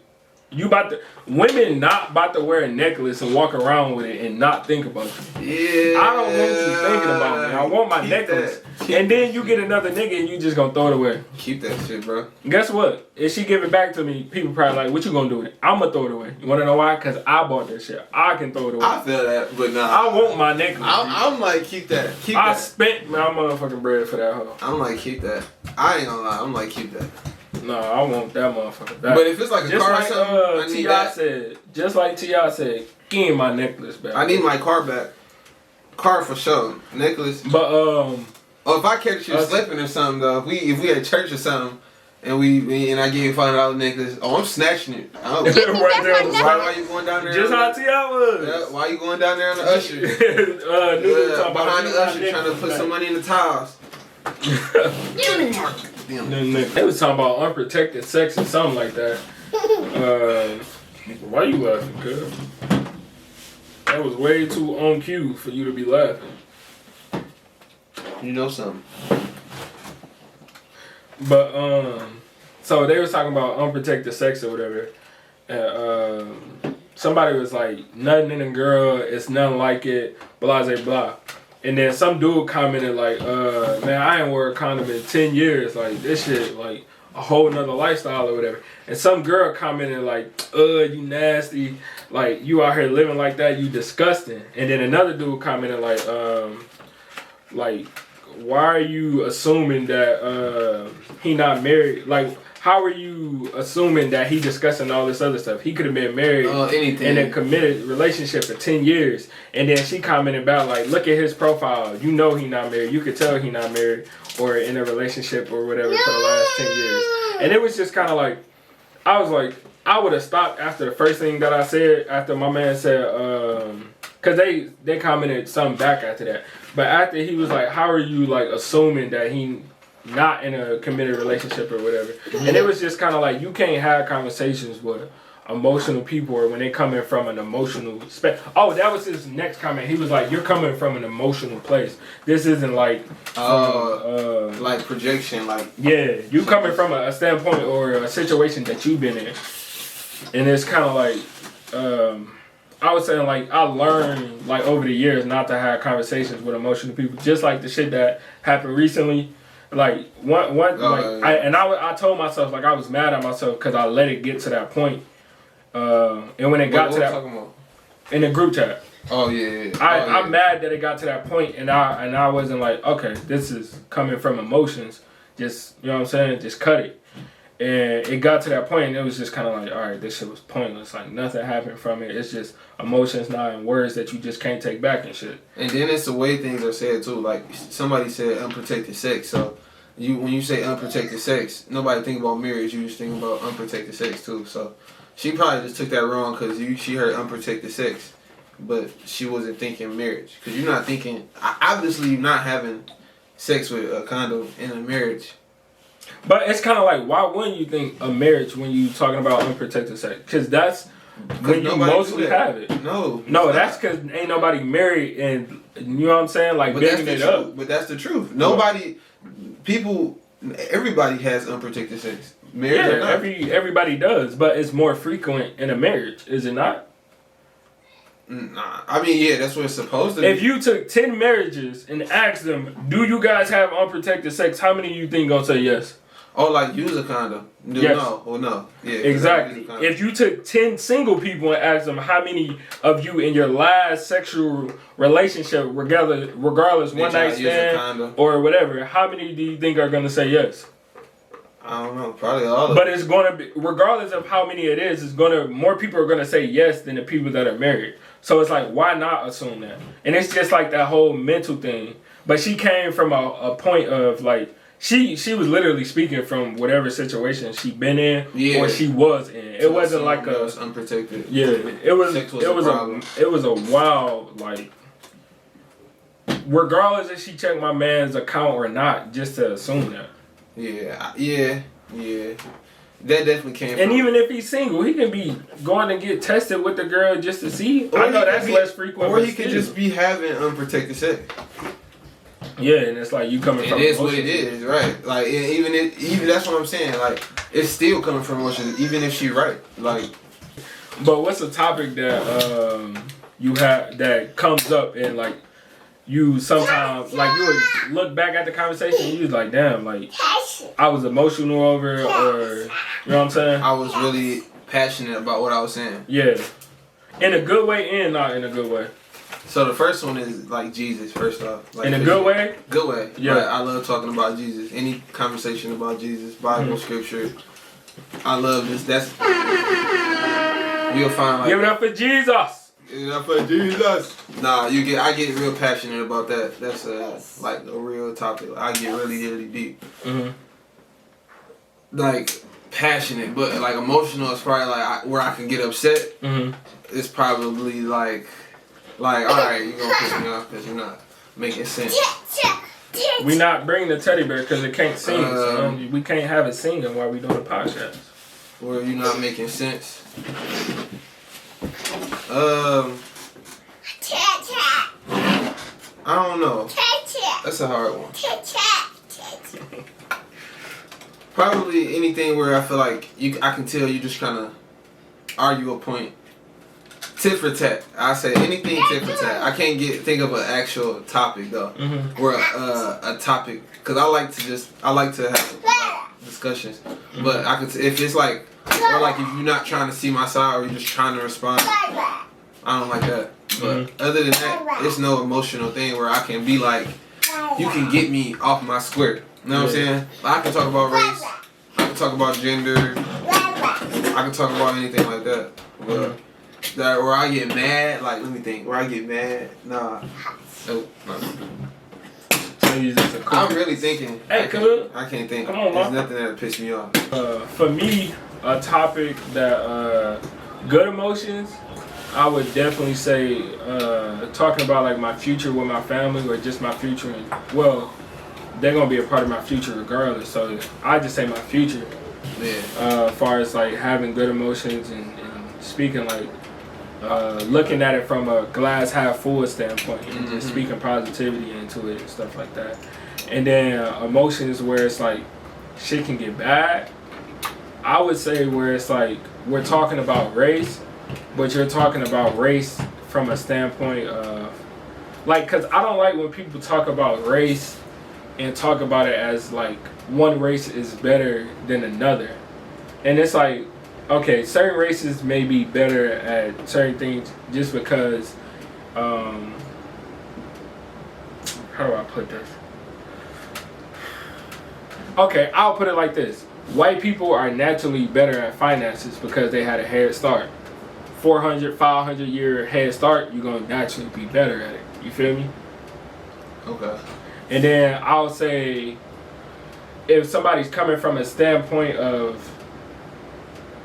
Women not about to wear a necklace and walk around with it and not think about you. Yeah. I don't want you thinking about me. I want my necklace. And then you get another nigga and you just gonna throw it away. Keep that shit, bro. Guess what? If she give it back to me, people probably like, what you gonna do with it? I'm gonna throw it away. You wanna know why? Because I bought that shit. I can throw it away. I feel that, but nah. I want my necklace. I'm like, keep that. I spent my motherfucking bread for that hoe. I'm like, keep that. I ain't gonna lie. I'm like, keep that. No, I want that motherfucker back. But if it's like a just car like, or something, I need that. Just like T.I. said, give me my necklace back. I need my car back. Car for sure. Necklace. But Oh, if I catch you slipping or something though, if we at church or something, and I give you $5 necklace, oh, I'm snatching it. Oh. right there on the Why you going down there? Just how T.I. was. Yeah, why you going down there on the usher? Behind the usher, trying to put some money in the towels. They was talking about unprotected sex or something like that. Why you laughing, cuz? That was way too on cue for you to be laughing. You know something. But so they was talking about unprotected sex or whatever. And somebody was like, nothing in a girl, it's nothing like it, blah blah blah. And then some dude commented like, man, I ain't wore a condom in 10 years. Like, this shit, like, a whole nother lifestyle or whatever. And some girl commented like, you nasty. Like, you out here living like that, you disgusting. And then another dude commented like, why are you assuming that he not married? Like, how are you assuming that he discussing all this other stuff? He could have been married in a committed relationship for 10 years. And then she commented about like, look at his profile. You know he not married. You could tell he not married or in a relationship or whatever for the last 10 years. And it was just kind of like, I was like, I would have stopped after the first thing that I said, after my man said, because they commented something back after that. But after he was like, how are you like assuming that he not in a committed relationship or whatever? And it was just kind of like, you can't have conversations with emotional people or when they coming from an emotional Oh, that was his next comment. He was like, you're coming from an emotional place. This isn't like like projection, like yeah, you coming from a standpoint or a situation that you've been in. And it's kind of like I was saying like I learned like over the years not to have conversations with emotional people, just like the shit that happened recently. Like I told myself like I was mad at myself because I let it get to that point. And when it got to that in the group chat. Oh yeah. I'm mad that it got to that point and I wasn't like, okay, this is coming from emotions. Just, you know what I'm saying? Just cut it. And it got to that point and it was just kind of like, all right, this shit was pointless. Like nothing happened from it. It's just emotions now and words that you just can't take back and shit. And then it's the way things are said too. Like somebody said unprotected sex. So when you say unprotected sex, nobody think about marriage. You just think about unprotected sex too. So she probably just took that wrong because she heard unprotected sex, but she wasn't thinking marriage. Because you're not thinking, obviously you're not having sex with a condom in a marriage. But it's kind of like, why wouldn't you think a marriage when you talking about unprotected sex? Because that's when you mostly have it. No, that's because ain't nobody married and, you know what I'm saying? Like, building it up. But that's the truth. Everybody has unprotected sex. Marriage or not. Everybody does, but it's more frequent in a marriage, is it not? Nah, I mean, yeah, that's what it's supposed to be. If you took 10 marriages and asked them, do you guys have unprotected sex, how many of you think gonna say yes? Oh, like use a condom? Yes. No, well, no. Yeah, exactly. If you took 10 single people and asked them how many of you in your last sexual relationship, regardless one night stand or whatever, how many do you think are gonna say yes? I don't know, probably all of them. But it's gonna be, regardless of how many it is, more people are gonna say yes than the people that are married. So it's like, why not assume that? And it's just like that whole mental thing. But she came from a point of like, she was literally speaking from whatever situation she been in or she was in. It wasn't like a was unprotected. Yeah, it was a wild, like, regardless if she checked my man's account or not, just to assume that. Yeah. That definitely came and even if he's single, he can be going to get tested with the girl just to see. I know that's less frequent. Or he could just be having unprotected sex. Yeah, and it's like you coming from. It is what it is, right? Like even that's what I'm saying. Like it's still coming from emotion, even if she right. Like But what's a topic that you have that comes up and like you sometimes like you would look back at the conversation and you was like, damn, like I was emotional over it, or you know what I'm saying? I was really passionate about what I was saying. Yeah. In a good way and not in a good way. So the first one is like Jesus, first off. Like, In a good way? Good way. Yeah. Like, I love talking about Jesus. Any conversation about Jesus, Bible, scripture. I love this. That's you'll find like Give it up for Jesus. Give it up for Jesus. Nah, I get real passionate about that. That's like a real topic. I get really deep. Like passionate, but like emotional is probably like where I can get upset. It's probably like all right, you're gonna piss me off because you're not making sense. We not bringing the teddy bear because it can't sing. So we can't have it singing while we doing a podcast. Or you're not making sense. I don't know. That's a hard one. Probably anything where I feel like I can tell you just kind of argue a point. Tit for tat. I say anything tit for tat. I can't think of an actual topic though, or a topic, because I like to have discussions. But I could if it's like, or like if you're not trying to see my side or you're just trying to respond, I don't like that. But other than that, it's no emotional thing where I can be like, you can get me off my square. You know what I'm saying? I can talk about race. I can talk about gender. I can talk about anything like that. But that where I get mad, like let me think. Where I get mad, nah. Nope. I'm really thinking. Hey, I can't think. Come on, There's nothing that piss me off. For me, a topic that good emotions, I would definitely say talking about like my future with my family or just my future. And, well, they're gonna be a part of my future regardless. So I just say my future. Yeah. As far as like having good emotions and speaking like looking at it from a glass half full standpoint and just speaking positivity into it and stuff like that. And then emotions where it's like shit can get bad. I would say where it's like we're talking about race, but you're talking about race from a standpoint of like, because I don't like when people talk about race and talk about it as like one race is better than another. And it's like, okay, certain races may be better at certain things just because, how do I put this? Okay, I'll put it like this. White people are naturally better at finances because they had a head start. 400, 500 year head start, you're going to naturally be better at it. You feel me? Okay. And then I'll say, if somebody's coming from a standpoint of,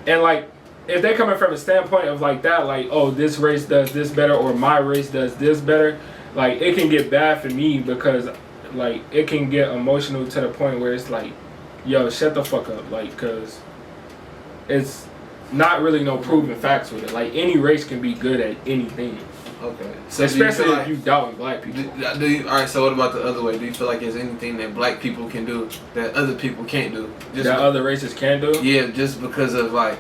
and like, if they're coming from a standpoint of like that, like, oh, this race does this better or my race does this better, like, it can get bad for me because, like, it can get emotional to the point where it's like, yo, shut the fuck up, like, because it's not really no proven facts with it. Like, any race can be good at anything. Okay. So especially if you doubting black people. Do you, all right, so what about the other way? Do you feel like there's anything that black people can do that other people can't do? Just that other races can do? Yeah, just because of like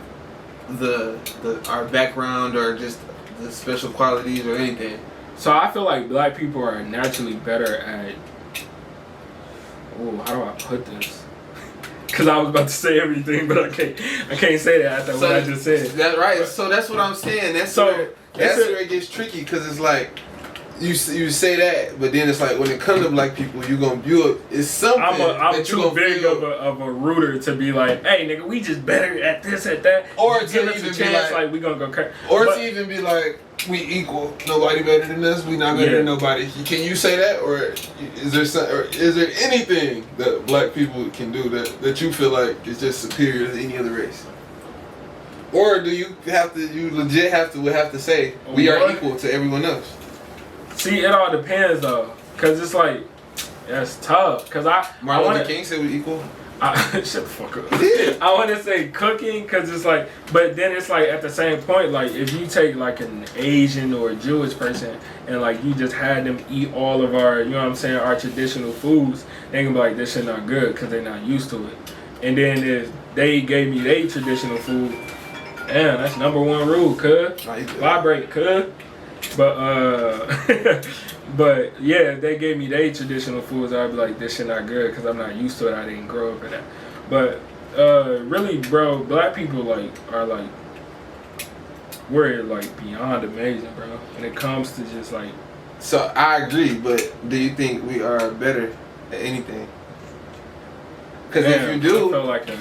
our background or just the special qualities or anything. So I feel like black people are naturally better at, how do I put this? Because I was about to say everything, but I can't say that after what I just said. That's right. So that's what I'm saying. That's where it gets tricky, because it's like you say that, but then it's like when it comes to black people, you're gonna view it. It's something I'm too big of a rooter to be like, hey nigga, we just better at this, at that. Or give to us even a chance, be like we gonna go crazy. Or to even be like, we equal. Nobody better than us. We not better than nobody. Can you say that, or is there anything that black people can do that you feel like is just superior to any other race? Or do you legit have to say we are equal to everyone else? See, it all depends though, cause it's like that's tough. Cause Martin Luther King said we equal. Shut the fuck up. I want to say cooking, cause it's like, but then it's like at the same point, like if you take like an Asian or a Jewish person and like you just had them eat all of our, you know what I'm saying, our traditional foods, they gonna be like, this shit not good, cause they're not used to it. And then if they gave me their traditional food, Damn, that's #1 rule, cuz. Vibrate, cuz. But but yeah, if they gave me their traditional foods, I'd be like, this shit not good because I'm not used to it. I didn't grow up in that. But really, bro, black people are we're beyond amazing, bro. When it comes to just like. So I agree, but do you think we are better at anything? Because if you do,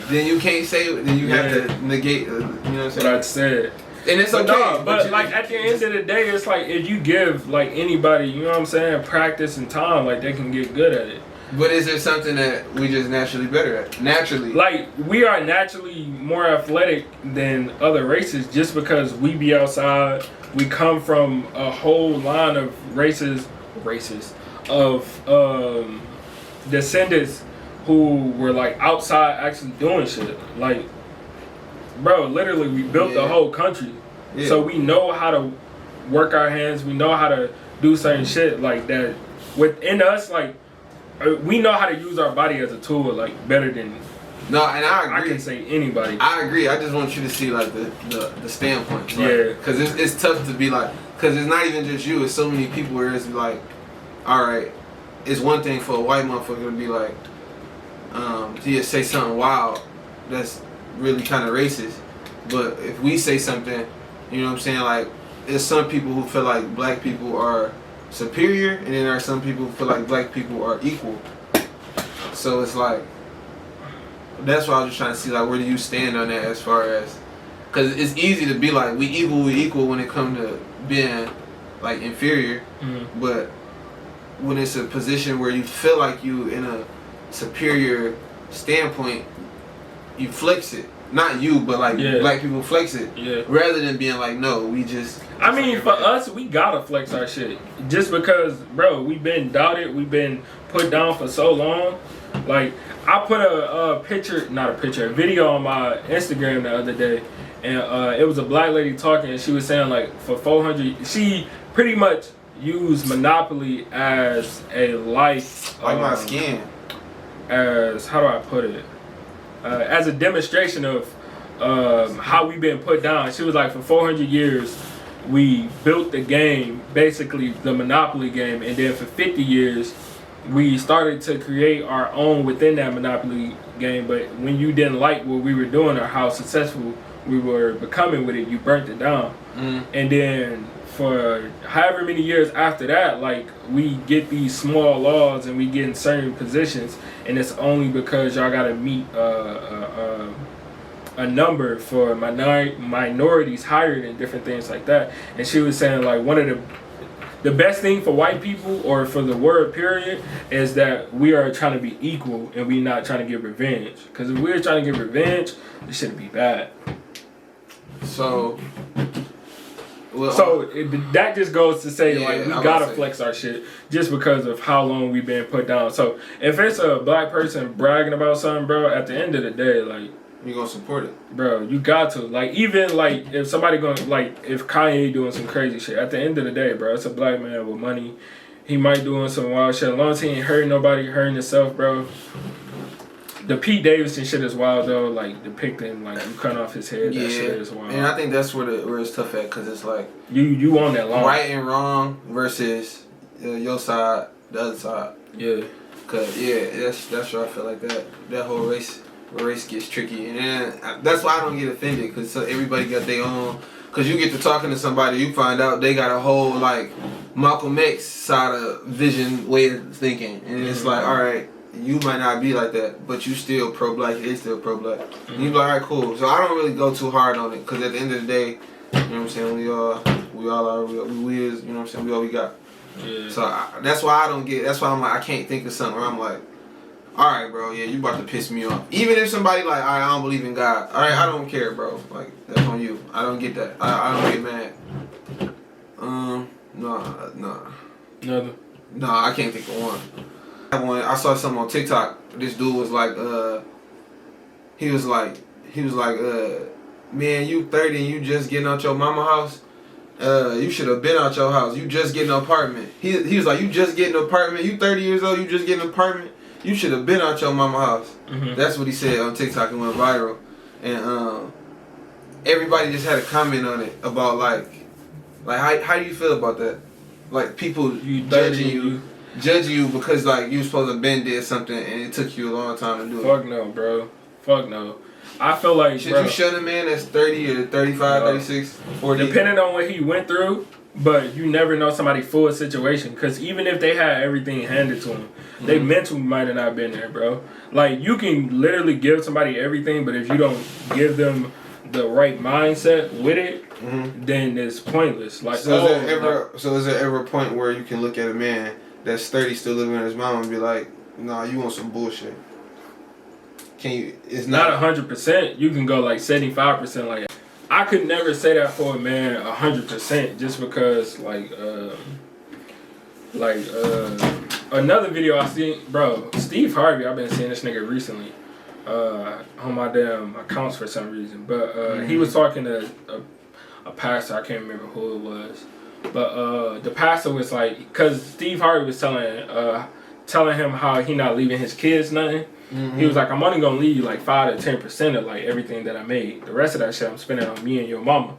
then you can't say. Then you have to negate. You know what I'm saying? What I said. And it's okay. No, but like at the end of the day, it's like if you give like anybody, you know what I'm saying, practice and time, like they can get good at it. But is there something that we just naturally better at? Naturally. Like we are naturally more athletic than other races just because we be outside. We come from a whole line of races of descendants who were like outside actually doing shit. Like, bro, literally we built the whole country. Yeah. So we know how to work our hands. We know how to do certain shit like that. Within us, like, we know how to use our body as a tool, like, better than... No, and I agree. I can say anybody. I agree. I just want you to see, like, the standpoint. Like, yeah. Because it's tough to be like... Because it's not even just you. It's so many people where it's like, all right, it's one thing for a white motherfucker to be like, to say something wild that's really kind of racist. But if we say something, you know what I'm saying, like, there's some people who feel like black people are superior, and then there are some people who feel like black people are equal. So it's like, that's why I was just trying to see, like, where do you stand on that as far as, because it's easy to be like, we equal when it comes to being, like, inferior, but when it's a position where you feel like you in a superior standpoint, you flex it. Not you, but like black people flex it. Yeah. Rather than being like, no, we just... I mean, for us, we gotta flex our shit. Just because, bro, we've been doubted, we've been put down for so long. Like, I put a video on my Instagram the other day, and it was a black lady talking, and she was saying, like, for 400, she pretty much used Monopoly as a life... Like my skin. As, how do I put it? As a demonstration of how we've been put down. She was like, for 400 years, we built the game, basically the Monopoly game, and then for 50 years, we started to create our own within that Monopoly game. But when you didn't like what we were doing or how successful we were becoming with it, you burnt it down. And then for however many years after that, like, we get these small laws and we get in certain positions, and it's only because y'all gotta meet a number for minorities hired and different things like that. And she was saying, like, one of the best thing for white people, or for the word period, is that we are trying to be equal and we not trying to get revenge. Because if we were trying to get revenge, this shouldn't be bad. So... Well, that just goes to say, like, we gotta flex our shit just because of how long we've been put down. So if it's a black person bragging about something, bro, at the end of the day, like, you gonna support it, bro. You got to, like, even like if somebody gonna, like, if Kanye doing some crazy shit, at the end of the day, bro, it's a black man with money. He might doing some wild shit. As long as he ain't hurting nobody, hurting himself, bro. The Pete Davidson shit is wild though, like depicting like you cut off his head. Yeah, that shit is wild. And I think that's where it's tough at, because it's like you on that line, right and wrong versus your side, the other side. Yeah, cause that's where I feel like that whole race gets tricky, and then that's why I don't get offended, because everybody got their own. Cause you get to talking to somebody, you find out they got a whole like Malcolm X side of vision way of thinking, and it's like, all right. You might not be like that, but you still pro-black, they still pro-black. And you be like, all right, cool. So I don't really go too hard on it, because at the end of the day, you know what I'm saying, we all are, we is, you know what I'm saying, we all we got. Yeah. So that's why that's why I'm like, I can't think of something where I'm like, all right, bro, yeah, you about to piss me off. Even if somebody like, all right, I don't believe in God. All right, I don't care, bro. Like, that's on you. I don't get that. I don't get mad. Nah. Another? Nah, I can't think of one. I saw something on TikTok. This dude was like, he was like, man, you 30 and you just getting out your mama house. You should have been out your house. You just getting an apartment. He was like, you just getting an apartment. You 30 years old. You just getting an apartment. You should have been out your mama house. That's what he said on TikTok and went viral. And everybody just had a comment on it about like how do you feel about that? Like people judging you because like you were supposed to been did something and it took you a long time to do it. Fuck no, bro. Fuck no. I feel like, should you shun a man that's 30 or 35, 36, 40? Depending on what he went through, but you never know somebody's full situation. Because even if they had everything handed to them, they mental might have not been there, bro. Like, you can literally give somebody everything, but if you don't give them the right mindset with it, then it's pointless. Like, so is there ever a point where you can look at a man that's 30 still living with his mom and be like, nah, you want some bullshit? Can you? It's not 100%. You can go like 75%. Like, I could never say that for a man 100% just because another video I seen, bro, Steve Harvey. I've been seeing this nigga recently on my damn accounts for some reason, but he was talking to a pastor. I can't remember who it was, but the pastor was like, because Steve Harvey was telling him how he not leaving his kids nothing. He was like, I'm only gonna leave you like 5 to 10% of like everything that I made. The rest of that shit I'm spending on me and your mama.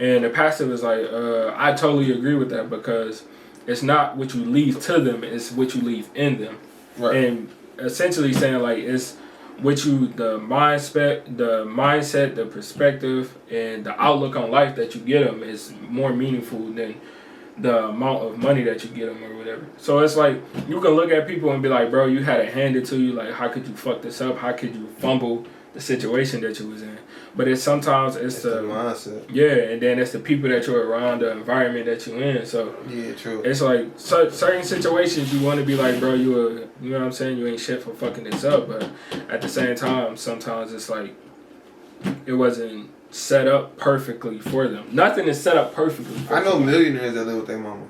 And the pastor was like, I totally agree with that because it's not what you leave to them, it's what you leave in them. Right. And essentially saying like it's what you the mindset, the perspective, and the outlook on life that you get them is more meaningful than the amount of money that you get them or whatever. So it's like you can look at people and be like, bro, you had it handed to you. Like, how could you fuck this up? How could you fumble the situation that you was in? But it's sometimes it's the mindset. Yeah, and then it's the people that you're around, the environment that you're in. So yeah, true. It's like certain situations you want to be like, bro, you know what I'm saying? You ain't shit for fucking this up. But at the same time, sometimes it's like it wasn't set up perfectly for them. Nothing is set up perfectly for I know millionaires that live with their mama.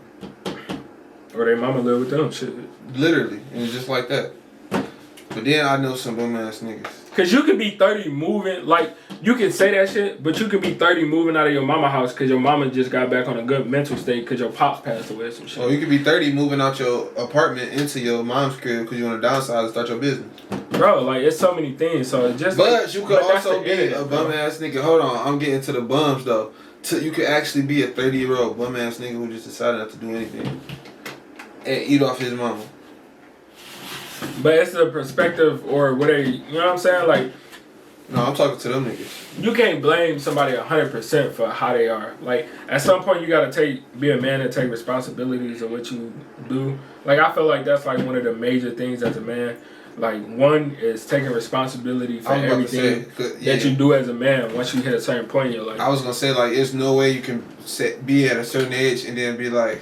Or their mama live with them, shit. Literally. And it's just like that. But then I know some bum ass niggas. Cause you could be 30 moving, like, you can say that shit, but you could be 30 moving out of your mama house cause your mama just got back on a good mental state cause your pops passed away or some shit. Or you could be 30 moving out your apartment into your mom's crib cause you want to downsize and start your business. Bro, like, it's so many things, so it's just but like, you could also be a bum ass nigga. Hold on, I'm getting to the bums though. You could actually be a 30-year-old bum ass nigga who just decided not to do anything and eat off his mama. But it's the perspective or whatever, you know what I'm saying? Like, no, I'm talking to them niggas. You can't blame somebody 100% for how they are. Like, at some point, you gotta be a man and take responsibilities of what you do. Like, I feel like that's like one of the major things as a man. Like, one is taking responsibility for everything that you do as a man once you hit a certain point in your life. I was gonna say, like, there's no way you can be at a certain age and then be like,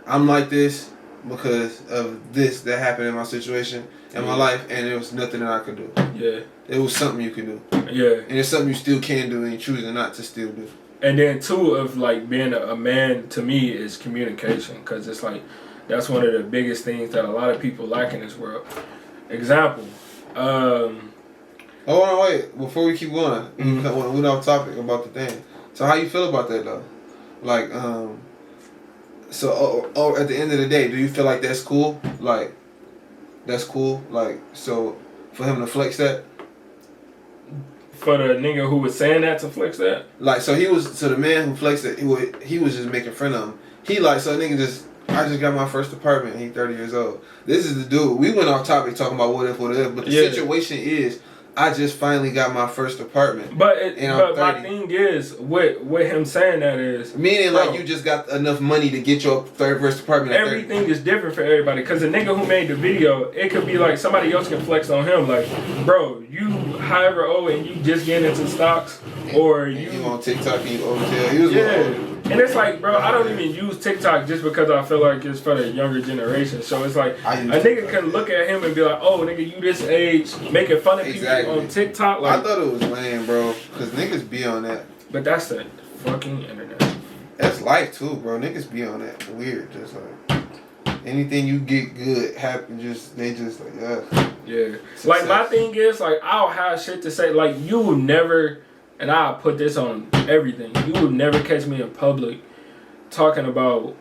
I'm like this because of this that happened in my situation in my life, and there was nothing that I could do. Yeah. It was something you could do. Yeah. And it's something you still can do and you're choosing not to still do. And then, two, of, like, being a man, to me, is communication. Because it's, like, that's one of the biggest things that a lot of people lack in this world. Example. Hold on, wait. Before we keep going, we went off topic about the thing. So how you feel about that, though? Like, so at the end of the day, do you feel like that's cool? Like, that's cool? Like, so for him to flex that? For the nigga who was saying that to flex that? Like, so the man who flexed it, he was just making fun of him. He like, so nigga I just got my first apartment and he 30 years old. This is the dude. We went off topic talking about what if, but the situation is, I just finally got my first apartment. But my thing is, with him saying that is... Meaning, bro, like, you just got enough money to get your first apartment. Everything is different for everybody. Because the nigga who made the video, it could be like somebody else can flex on him. Like, bro, you however old and you just getting into stocks, or you on TikTok and you overtell. He was old. And it's like, bro, I don't even use TikTok just because I feel like it's for the younger generation. So it's like, a nigga can look at him and be like, oh, nigga, you this age, making fun of people on TikTok. Like, I thought it was lame, bro, because niggas be on that. But that's the fucking internet. That's life, too, bro. Niggas be on that. Weird. Just like, anything you get good happen, they just like, yeah. Success. Like, my thing is, like, I don't have shit to say. Like, you will never... And I'll put this on everything. You will never catch me in public talking about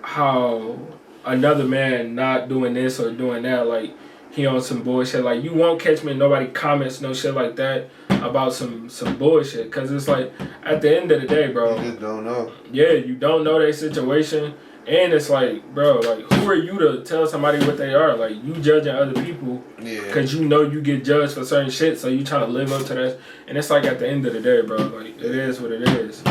how another man not doing this or doing that. Like, he on some bullshit. Like, you won't catch me and nobody comments no shit like that. about some bullshit. Because it's like, at the end of the day, bro. You just don't know. Yeah, you don't know their situation. And it's like, bro, like, who are you to tell somebody what they are? Like, you judging other people because you know you get judged for certain shit, so you trying to live up to that. And it's like, at the end of the day, bro, like, it is what it is.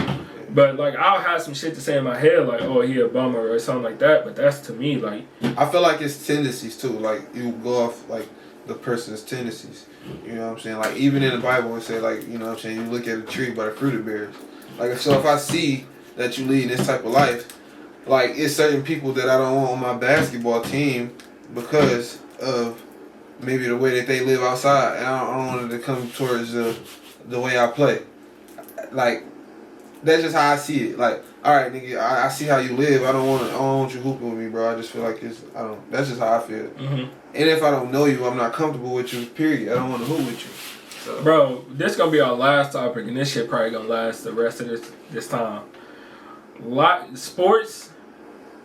But, like, I'll have some shit to say in my head, like, oh, he a bummer or something like that. But that's, to me, like... I feel like it's tendencies, too. Like, you go off, like, the person's tendencies. You know what I'm saying? Like, even in the Bible, it say, like, you know what I'm saying, you look at a tree by the fruit it bears. Like, so if I see that you lead this type of life, like, it's certain people that I don't want on my basketball team because of maybe the way that they live outside. And I don't want it to come towards the way I play. Like, that's just how I see it. Like, all right, nigga, I see how you live. I don't want you hooping with me, bro. I just feel like that's just how I feel. Mm-hmm. And if I don't know you, I'm not comfortable with you, period. I don't want to hoop with you. So. Bro, this gonna be our last topic, and this shit probably gonna last the rest of this time. Sports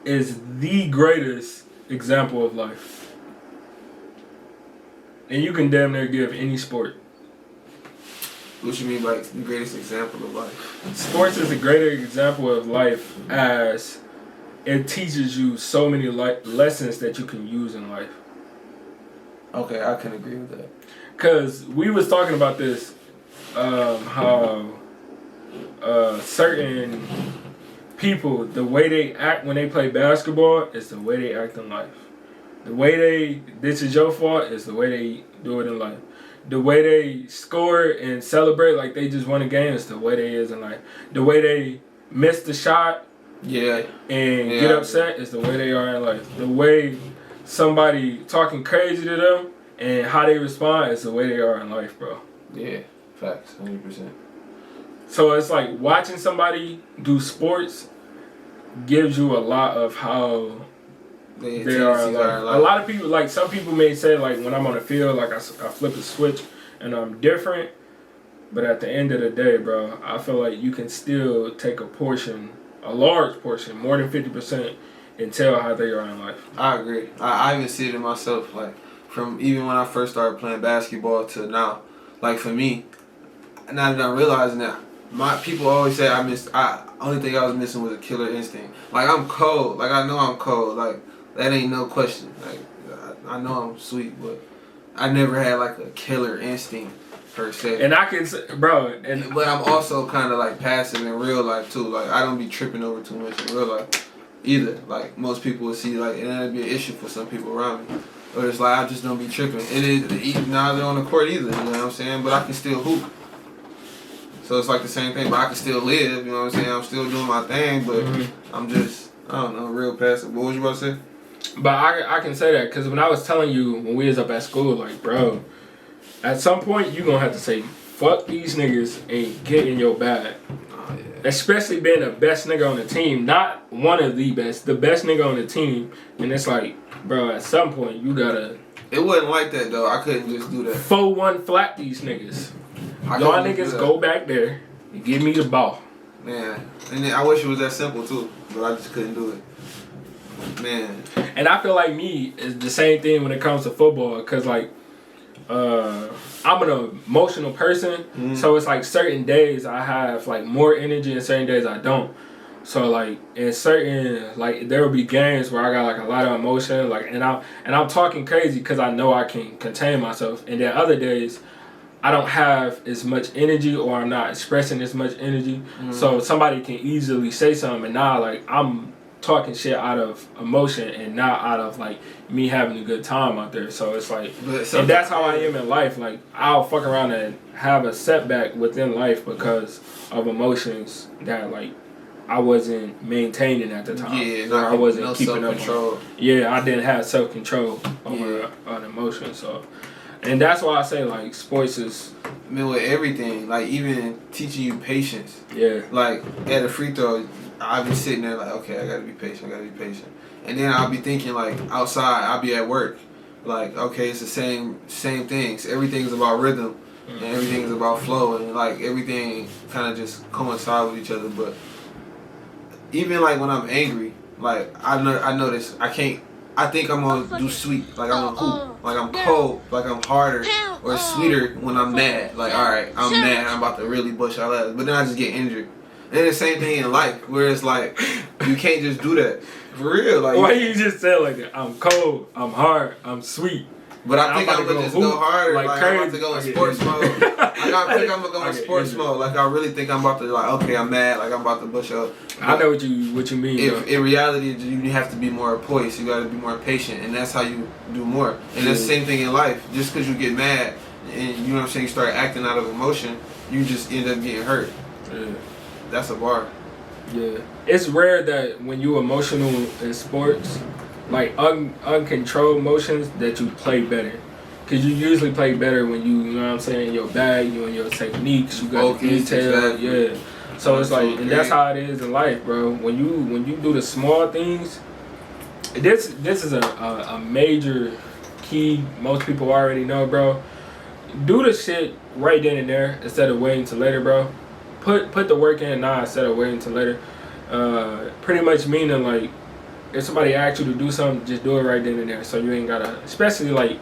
is the greatest example of life. And you can damn near give any sport. What you mean by the greatest example of life? Sports is a greater example of life as it teaches you so many lessons that you can use in life. Okay, I can agree with that. Because we was talking about this, how certain people, the way they act when they play basketball is the way they act in life. The way this is your fault is the way they do it in life. The way they score and celebrate like they just won a game is the way they is in life. The way they miss the shot and get upset is the way they are in life. The way somebody talking crazy to them and how they respond is the way they are in life, bro. Yeah, facts, 100%. So it's like watching somebody do sports gives you a lot of how they are in life. A lot of people, like some people may say, like when I'm on the field, like I flip a switch and I'm different. But at the end of the day, bro, I feel like you can still take a large portion, more than 50%, and tell how they are in life. I agree. I even see it in myself, like from even when I first started playing basketball to now. Like for me, now that I'm realizing that, my people always say only thing I was missing was a killer instinct. Like I'm cold. Like I know I'm cold. Like that ain't no question. Like I know I'm sweet, but I never had like a killer instinct per se. And I can say, bro, but I'm also kind of like passive in real life too. Like I don't be tripping over too much in real life either. Like most people would see, like, and that'd be an issue for some people around me. Or it's like I just don't be tripping. It is neither on the court either. You know what I'm saying? But I can still hoop. So it's like the same thing, but I can still live. You know what I'm saying? I'm still doing my thing, but I'm just, I don't know, real passive. What was you about to say? But I can say that because when I was telling you when we was up at school, like, bro, at some point you gonna have to say, fuck these niggas and get in your bag. Oh, yeah. Especially being the best nigga on the team, not one of the best nigga on the team. And it's like, bro, at some point you gotta. It wasn't like that though. I couldn't just do that. 4-1 flat these niggas. Y'all niggas go back there and give me the ball. Man, and then I wish it was that simple too, but I just couldn't do it. Man. And I feel like me is the same thing when it comes to football, cause like I'm an emotional person, so it's like certain days I have like more energy and certain days I don't. So like in certain, like there will be games where I got like a lot of emotion, like and I'm talking crazy because I know I can contain myself, and then other days I don't have as much energy or I'm not expressing as much energy. So somebody can easily say something and now like I'm talking shit out of emotion and not out of like me having a good time out there. So it's like, and that's how I am in life. Like I'll fuck around and have a setback within life because of emotions that like I wasn't maintaining at the time. Yeah, or I wasn't keeping self-control. up. Yeah, I didn't have self-control over an emotion. So. And that's why I say, like, sports is... I mean, with everything, like, even teaching you patience. Yeah. Like, at a free throw, I'll be sitting there like, okay, I gotta be patient. And then I'll be thinking, like, outside, I'll be at work. Like, okay, it's the same things. Everything's about rhythm. And everything's about flow. And, like, everything kind of just coincide with each other. But even, like, when I'm angry, like, I notice I can't I think I'm gonna do sweet, like I'm gonna hoop, like I'm cold, like I'm harder or sweeter when I'm mad. Like, all right, I'm mad, I'm about to really bust y'all ass, but then I just get injured. And the same thing in life, where it's like you can't just do that for real. Like, why you just say like that? I'm cold, I'm hard, I'm sweet. But I think I'm gonna just go harder. Like I'm about to go in sports mode. I think I'm gonna go in sports mode. Like I really think I'm about to okay, I'm mad. Like I'm about to bust up. I know what you mean. In reality, you have to be more poised. You got to be more patient, and that's how you do more. And that's the same thing in life. Just because you get mad and you know what I'm saying, you start acting out of emotion, you just end up getting hurt. Yeah. That's a bar. Yeah, it's rare that when you emotional in sports, like uncontrolled emotions, that you play better. Cause you usually play better when you know what I'm saying, your bag, you and your techniques, you got the detail, yeah. So it's like, and that's how it is in life, bro. When you do the small things, this is a major key. Most people already know, bro. Do the shit right then and there instead of waiting till later, bro. Put the work in now instead of waiting till later. Pretty much meaning like, if somebody asks you to do something, just do it right then and there. So you ain't gotta, especially like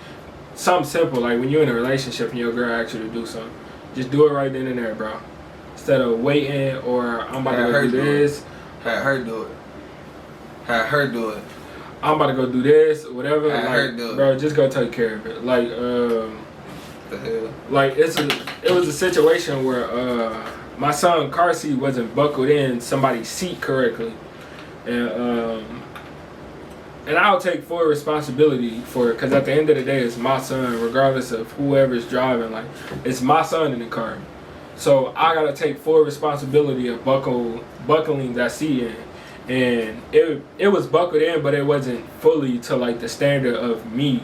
something simple, like when you're in a relationship and your girl asks you to do something, just do it right then and there, bro. Instead of waiting or I'm about to go do this. Had her do it. Had her do it. I'm about to go do this, or whatever. Had her do it. Bro, just go take care of it. Like, the hell? Like it was a situation where my son car seat wasn't buckled in somebody's seat correctly, and I'll take full responsibility for it, because at the end of the day, it's my son, regardless of whoever's driving. Like, it's my son in the car. So I gotta take full responsibility of buckling that seat in. And it was buckled in, but it wasn't fully to like the standard of me.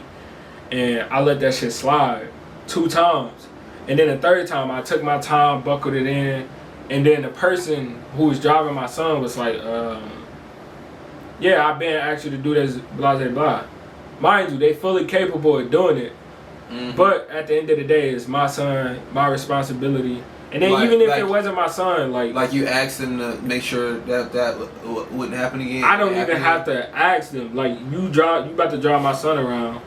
And I let that shit slide 2 times. And then the 3rd time, I took my time, buckled it in. And then the person who was driving my son was like, yeah, I've been asked you to do this, blah, blah, blah. Mind you, they fully capable of doing it. Mm-hmm. But at the end of the day, it's my son, my responsibility. And then even if it wasn't my son, like you asked them to make sure that wouldn't happen again. I don't even have to ask them. Like, you about to drive my son around.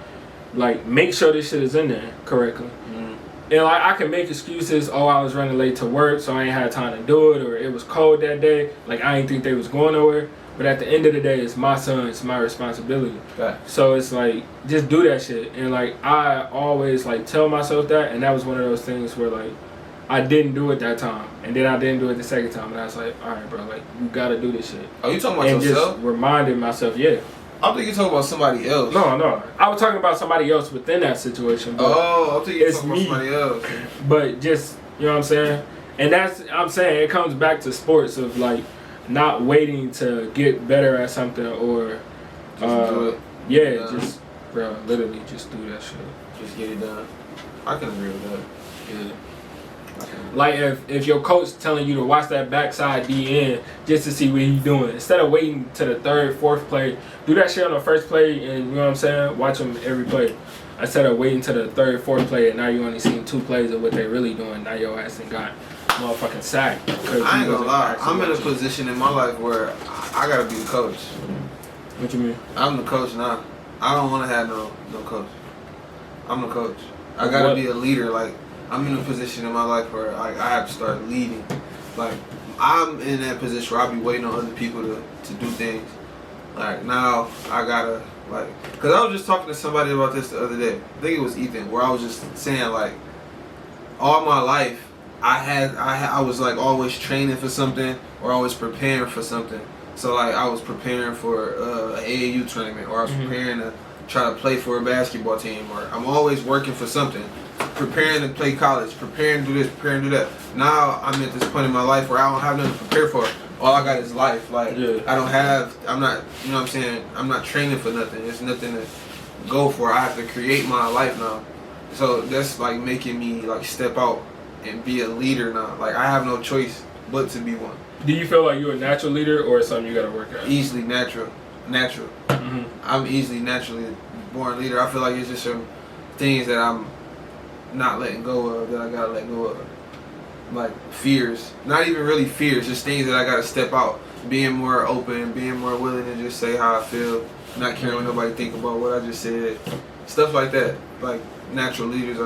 Like, make sure this shit is in there correctly. Mm-hmm. And like, I can make excuses. Oh, I was running late to work, so I ain't had time to do it, or it was cold that day. Like, I didn't think they was going nowhere. But at the end of the day, it's my son. It's my responsibility. Okay. So it's like, just do that shit. And like, I always like tell myself that. And that was one of those things where like, I didn't do it that time, and then I didn't do it the second time, and I was like, all right, bro, like, you gotta do this shit. Oh, you talking about and yourself? Just reminding myself, yeah. I think you talking about somebody else. No, I was talking about somebody else within that situation. But I think you talking about somebody else. But just, you know what I'm saying? And I'm saying it comes back to sports of like not waiting to get better at something or just do it. Yeah, just bro, literally just do that shit. Just get it done. I can agree with that. Yeah. Like if your coach telling you to watch that backside DN just to see what he's doing, instead of waiting to the 3rd, 4th play, do that shit on the 1st play, and you know what I'm saying, watch them every play. Instead of waiting to the 3rd, 4th play, and now you only seen 2 plays of what they really doing. Now your ass ain't got motherfucking sacked. I ain't gonna lie, I'm in a position in my life where I gotta be the coach. What you mean? I'm the coach now. I don't want to have no coach. I'm the coach. I gotta be a leader. Like, I'm in a position in my life where I have to start leading. Like, I'm in that position where I'll be waiting on other people to do things. Like, now I gotta, like, because I was just talking to somebody about this the other day. I think it was Ethan, where I was just saying, like, all my life I was like always training for something or always preparing for something. So like I was preparing for an AAU tournament, or I was preparing to try to play for a basketball team, or I'm always working for something. Preparing to play college, preparing to do this, preparing to do that. Now I'm at this point in my life where I don't have nothing to prepare for. All I got is life. Like, I'm not, you know what I'm saying? I'm not training for nothing. There's nothing to go for. I have to create my life now. So that's like making me like step out and be a leader now. Like, I have no choice but to be one. Do you feel like you're a natural leader, or something you gotta work at? Easily natural. Mm-hmm. I'm easily naturally born leader. I feel like it's just some things that I'm not letting go of, that I gotta let go of. Like fears. Not even really fears, just things that I gotta step out. Being more open, being more willing to just say how I feel. not caring what nobody think about what I just said. Stuff like that. Like natural leaders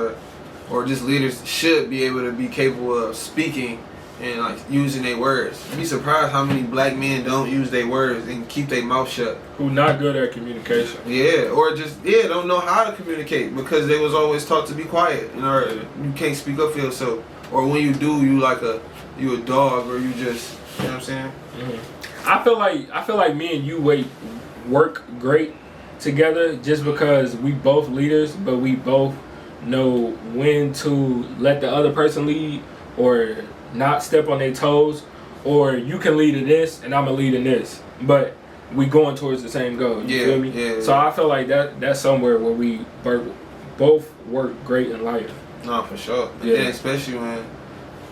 or just leaders should be able to be capable of speaking and like using their words. You'd be surprised how many black men don't use their words and keep their mouth shut. Who not good at communication. Yeah, or just don't know how to communicate because they was always taught to be quiet. You know, you can't speak up for yourself. Or when you do, you a dog, or you just, you know what I'm saying? Mm-hmm. I feel like me and you work great together just because we both leaders, but we both know when to let the other person lead or not step on their toes, or you can lead in this and I'm gonna lead in this, but we going towards the same goal. You feel me? Yeah. So I feel like that's somewhere where we both work great in life. No, for sure. Yeah, and especially when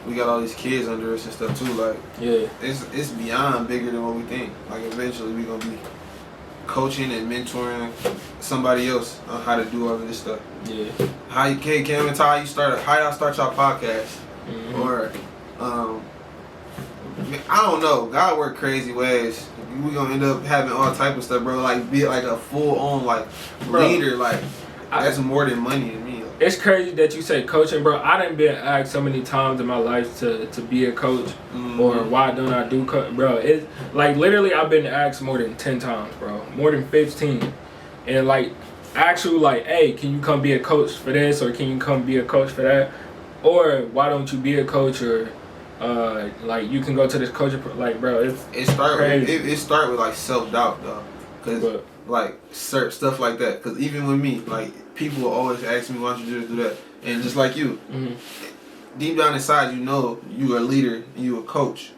we got all these kids under us and stuff too. Like, it's beyond bigger than what we think. Like, eventually we gonna be coaching and mentoring somebody else on how to do all of this stuff. Yeah. How y'all start your podcast? Mm-hmm. Or I don't know. God work crazy ways. We gonna end up having all type of stuff, bro. Like be like a full on leader. Like that's more than money to me. It's crazy that you say coaching, bro. I done been asked so many times in my life to be a coach, or why don't I do bro. It's like literally I've been asked more than 10 times, bro. More than 15, and like actually like, hey, can you come be a coach for this, or can you come be a coach for that, or why don't you be a coach, or like you can go to this coaching like, bro. It start with like self-doubt though, cause like stuff like that. Cause even with me, like people will always ask me, why don't you just do that? And just like you, deep down inside, you know you are a leader and you a coach,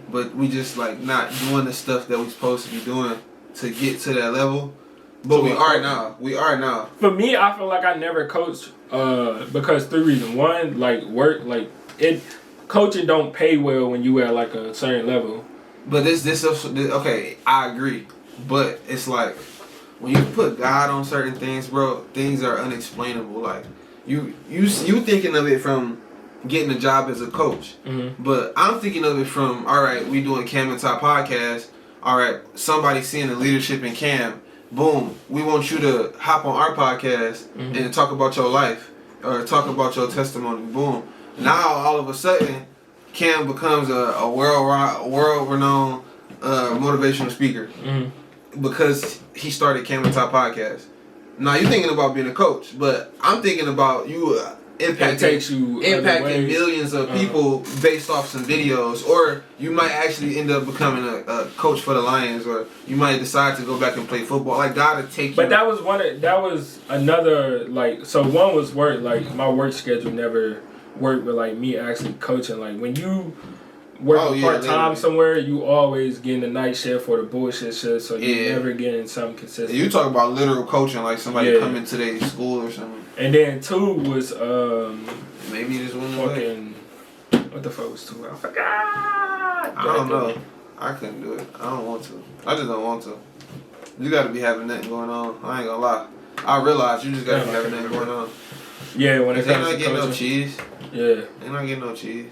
but we just like not doing the stuff that we supposed to be doing to get to that level. But we are now. For me, I feel like I never coached because 3 reasons. One, like work, like coaching don't pay well when you at like a certain level. But this okay, I agree. But it's like when you put God on certain things, bro, things are unexplainable. Like you thinking of it from getting a job as a coach, but I'm thinking of it from, all right, we doing Cam and Top podcast. All right, somebody seeing the leadership in Cam. Boom, we want you to hop on our podcast and talk about your life or talk about your testimony. Boom. Now all of a sudden, Cam becomes a world-renowned motivational speaker because he started Cam and Top podcast. Now you're thinking about being a coach, but I'm thinking about you impacting millions of people based off some videos, or you might actually end up becoming a coach for the Lions, or you might decide to go back and play football. Like God to take you. But that was another, like, so one was work. Like my work schedule never worked with like me actually coaching. Like when you work part time somewhere, you always getting the night shift or the bullshit shift, so you never getting something consistent. You talk about literal coaching, like somebody coming to their school or something. And then 2 was maybe this one fucking what the fuck was 2? I forgot. I don't know. I couldn't do it. I don't want to. I just don't want to. You gotta be having nothing going on. I ain't gonna lie. I realize you just gotta be having nothing going on. Yeah, when it comes to not getting no cheese. Yeah. They not getting no cheese.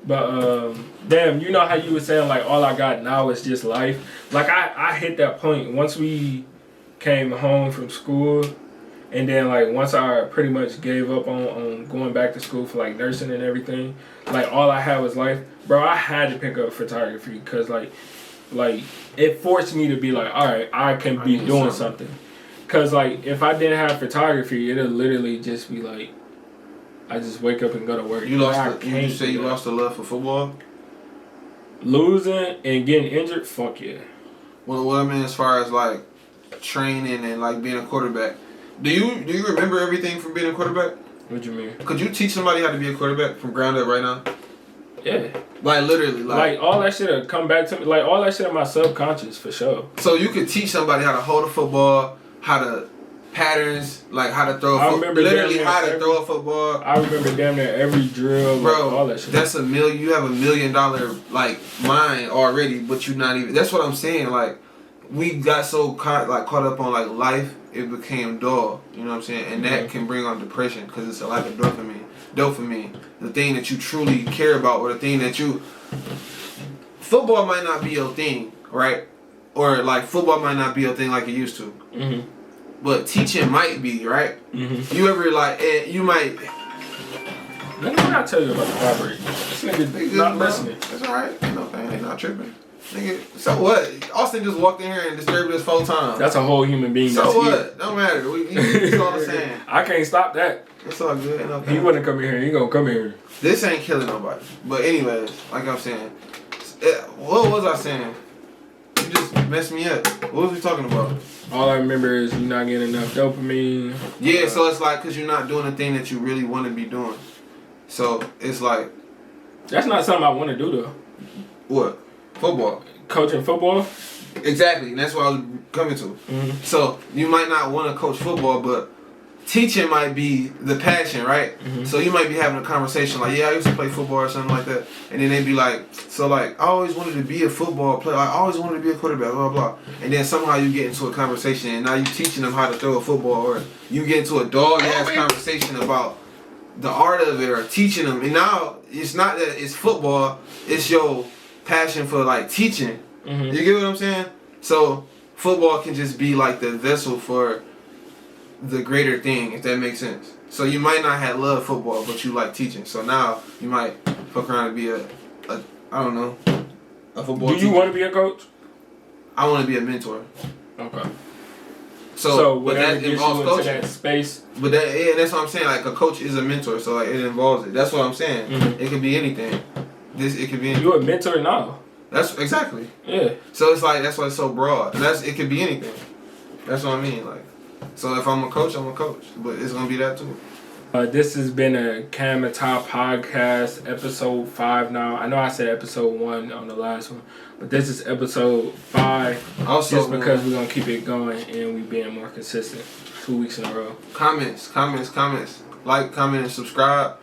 But damn, you know how you were saying like all I got now is just life. Like I hit that point once we came home from school, and then like once I pretty much gave up on going back to school for like nursing and everything. Like all I had was life, bro. I had to pick up photography because like it forced me to be like, all right, I can be doing something. Cause like if I didn't have photography, it'll literally just be like, I just wake up and go to work. You lost the love for football? Losing and getting injured? Fuck yeah. Well, what I mean as far as like training and like being a quarterback, do you remember everything from being a quarterback? What you mean? Could you teach somebody how to be a quarterback from ground up right now? Yeah. Like literally, like all that shit will come back to me. Like all that shit in my subconscious for sure. So you could teach somebody how to hold a football, how to patterns, like how to throw a football. Literally how to throw a football. I remember damn near every drill, bro. Like, all that shit. That's $1 million. You have $1 million like mind already, but you're not even. That's what I'm saying. Like we got so caught up on like life, it became dull. You know what I'm saying? And that can bring on depression because it's a lack of dopamine. The thing that you truly care about, or the thing that you. Football might not be your thing, right? or like football might not be a thing like it used to. Mm-hmm. But teaching might be, right? Mm-hmm. You ever like, you might. Let me not tell you about the robbery. This nigga not listening. That's alright. No thing. They not tripping. Nigga, so what? Austin just walked in here and disturbed us 4 times. That's a whole human being. So that's what? here. Don't matter. That's all I'm saying. I can't stop that. It's all good. No He wouldn't come in here. He gonna come in here. This ain't killing nobody. But anyways, like I'm saying, what was I saying? You just messed me up. What was we talking about? All I remember is you not getting enough dopamine. Yeah, so it's like because you're not doing the thing that you really want to be doing. So it's like. That's not something I want to do though. What? Football. Coaching football? Exactly, and that's what I was coming to. Mm-hmm. So you might not want to coach football, but teaching might be the passion, right? Mm-hmm. So you might be having a conversation like, yeah, I used to play football or something like that. And then they'd be like, so like, I always wanted to be a football player. I always wanted to be a quarterback, blah, blah, blah. And then somehow you get into a conversation and now you teaching them how to throw a football, or you get into a dog-ass conversation about the art of it, or teaching them. And now it's not that it's football, it's your passion for like teaching. Mm-hmm. You get what I'm saying? So football can just be like the vessel for the greater thing, if that makes sense. So you might not have loved football, but you like teaching. So now you might fuck around and be a I don't know, a football Do teacher. you want to be a coach? I want to be a mentor. Okay. So but whatever that gets involves you into coaching. that space. But that, yeah, that's what I'm saying. Like a coach is a mentor, so like it involves it. That's what I'm saying. Mm-hmm. It could be anything. It could be anything. You a mentor now. That's exactly. Yeah. So it's like that's why it's so broad. It could be anything. That's what I mean. Like, so if I'm a coach, I'm a coach. But it's gonna be that too. This has been a Cam and Top podcast, episode 5 now. I know I said episode 1 on the last one, but this is episode 5. Also, just because we're gonna keep it going and we being more consistent. 2 weeks in a row. Comments. Like, comment, and subscribe.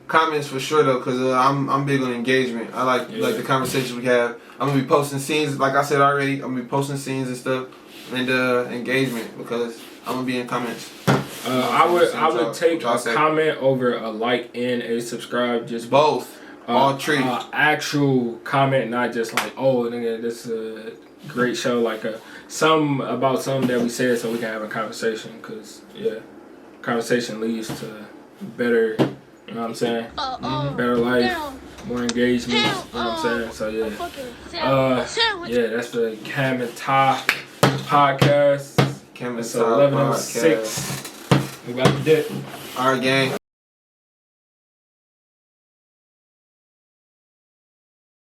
Comments for sure though, cause I'm big on engagement. I like the conversations we have. I'm gonna be posting scenes, like I said already. I'm gonna be posting scenes and stuff, and engagement, because I'm gonna be in comments. I would take a comment over a like and a subscribe. Just both, all three. Actual comment, not just like, oh nigga, this is a great show. Like some about something that we said, so we can have a conversation. Cause conversation leads to better. You know what I'm saying? Better life, more engagement. You know what I'm saying? So that's the Cam and Top podcast. Cam and It's Top 11:06. We about to dip. Alright, gang.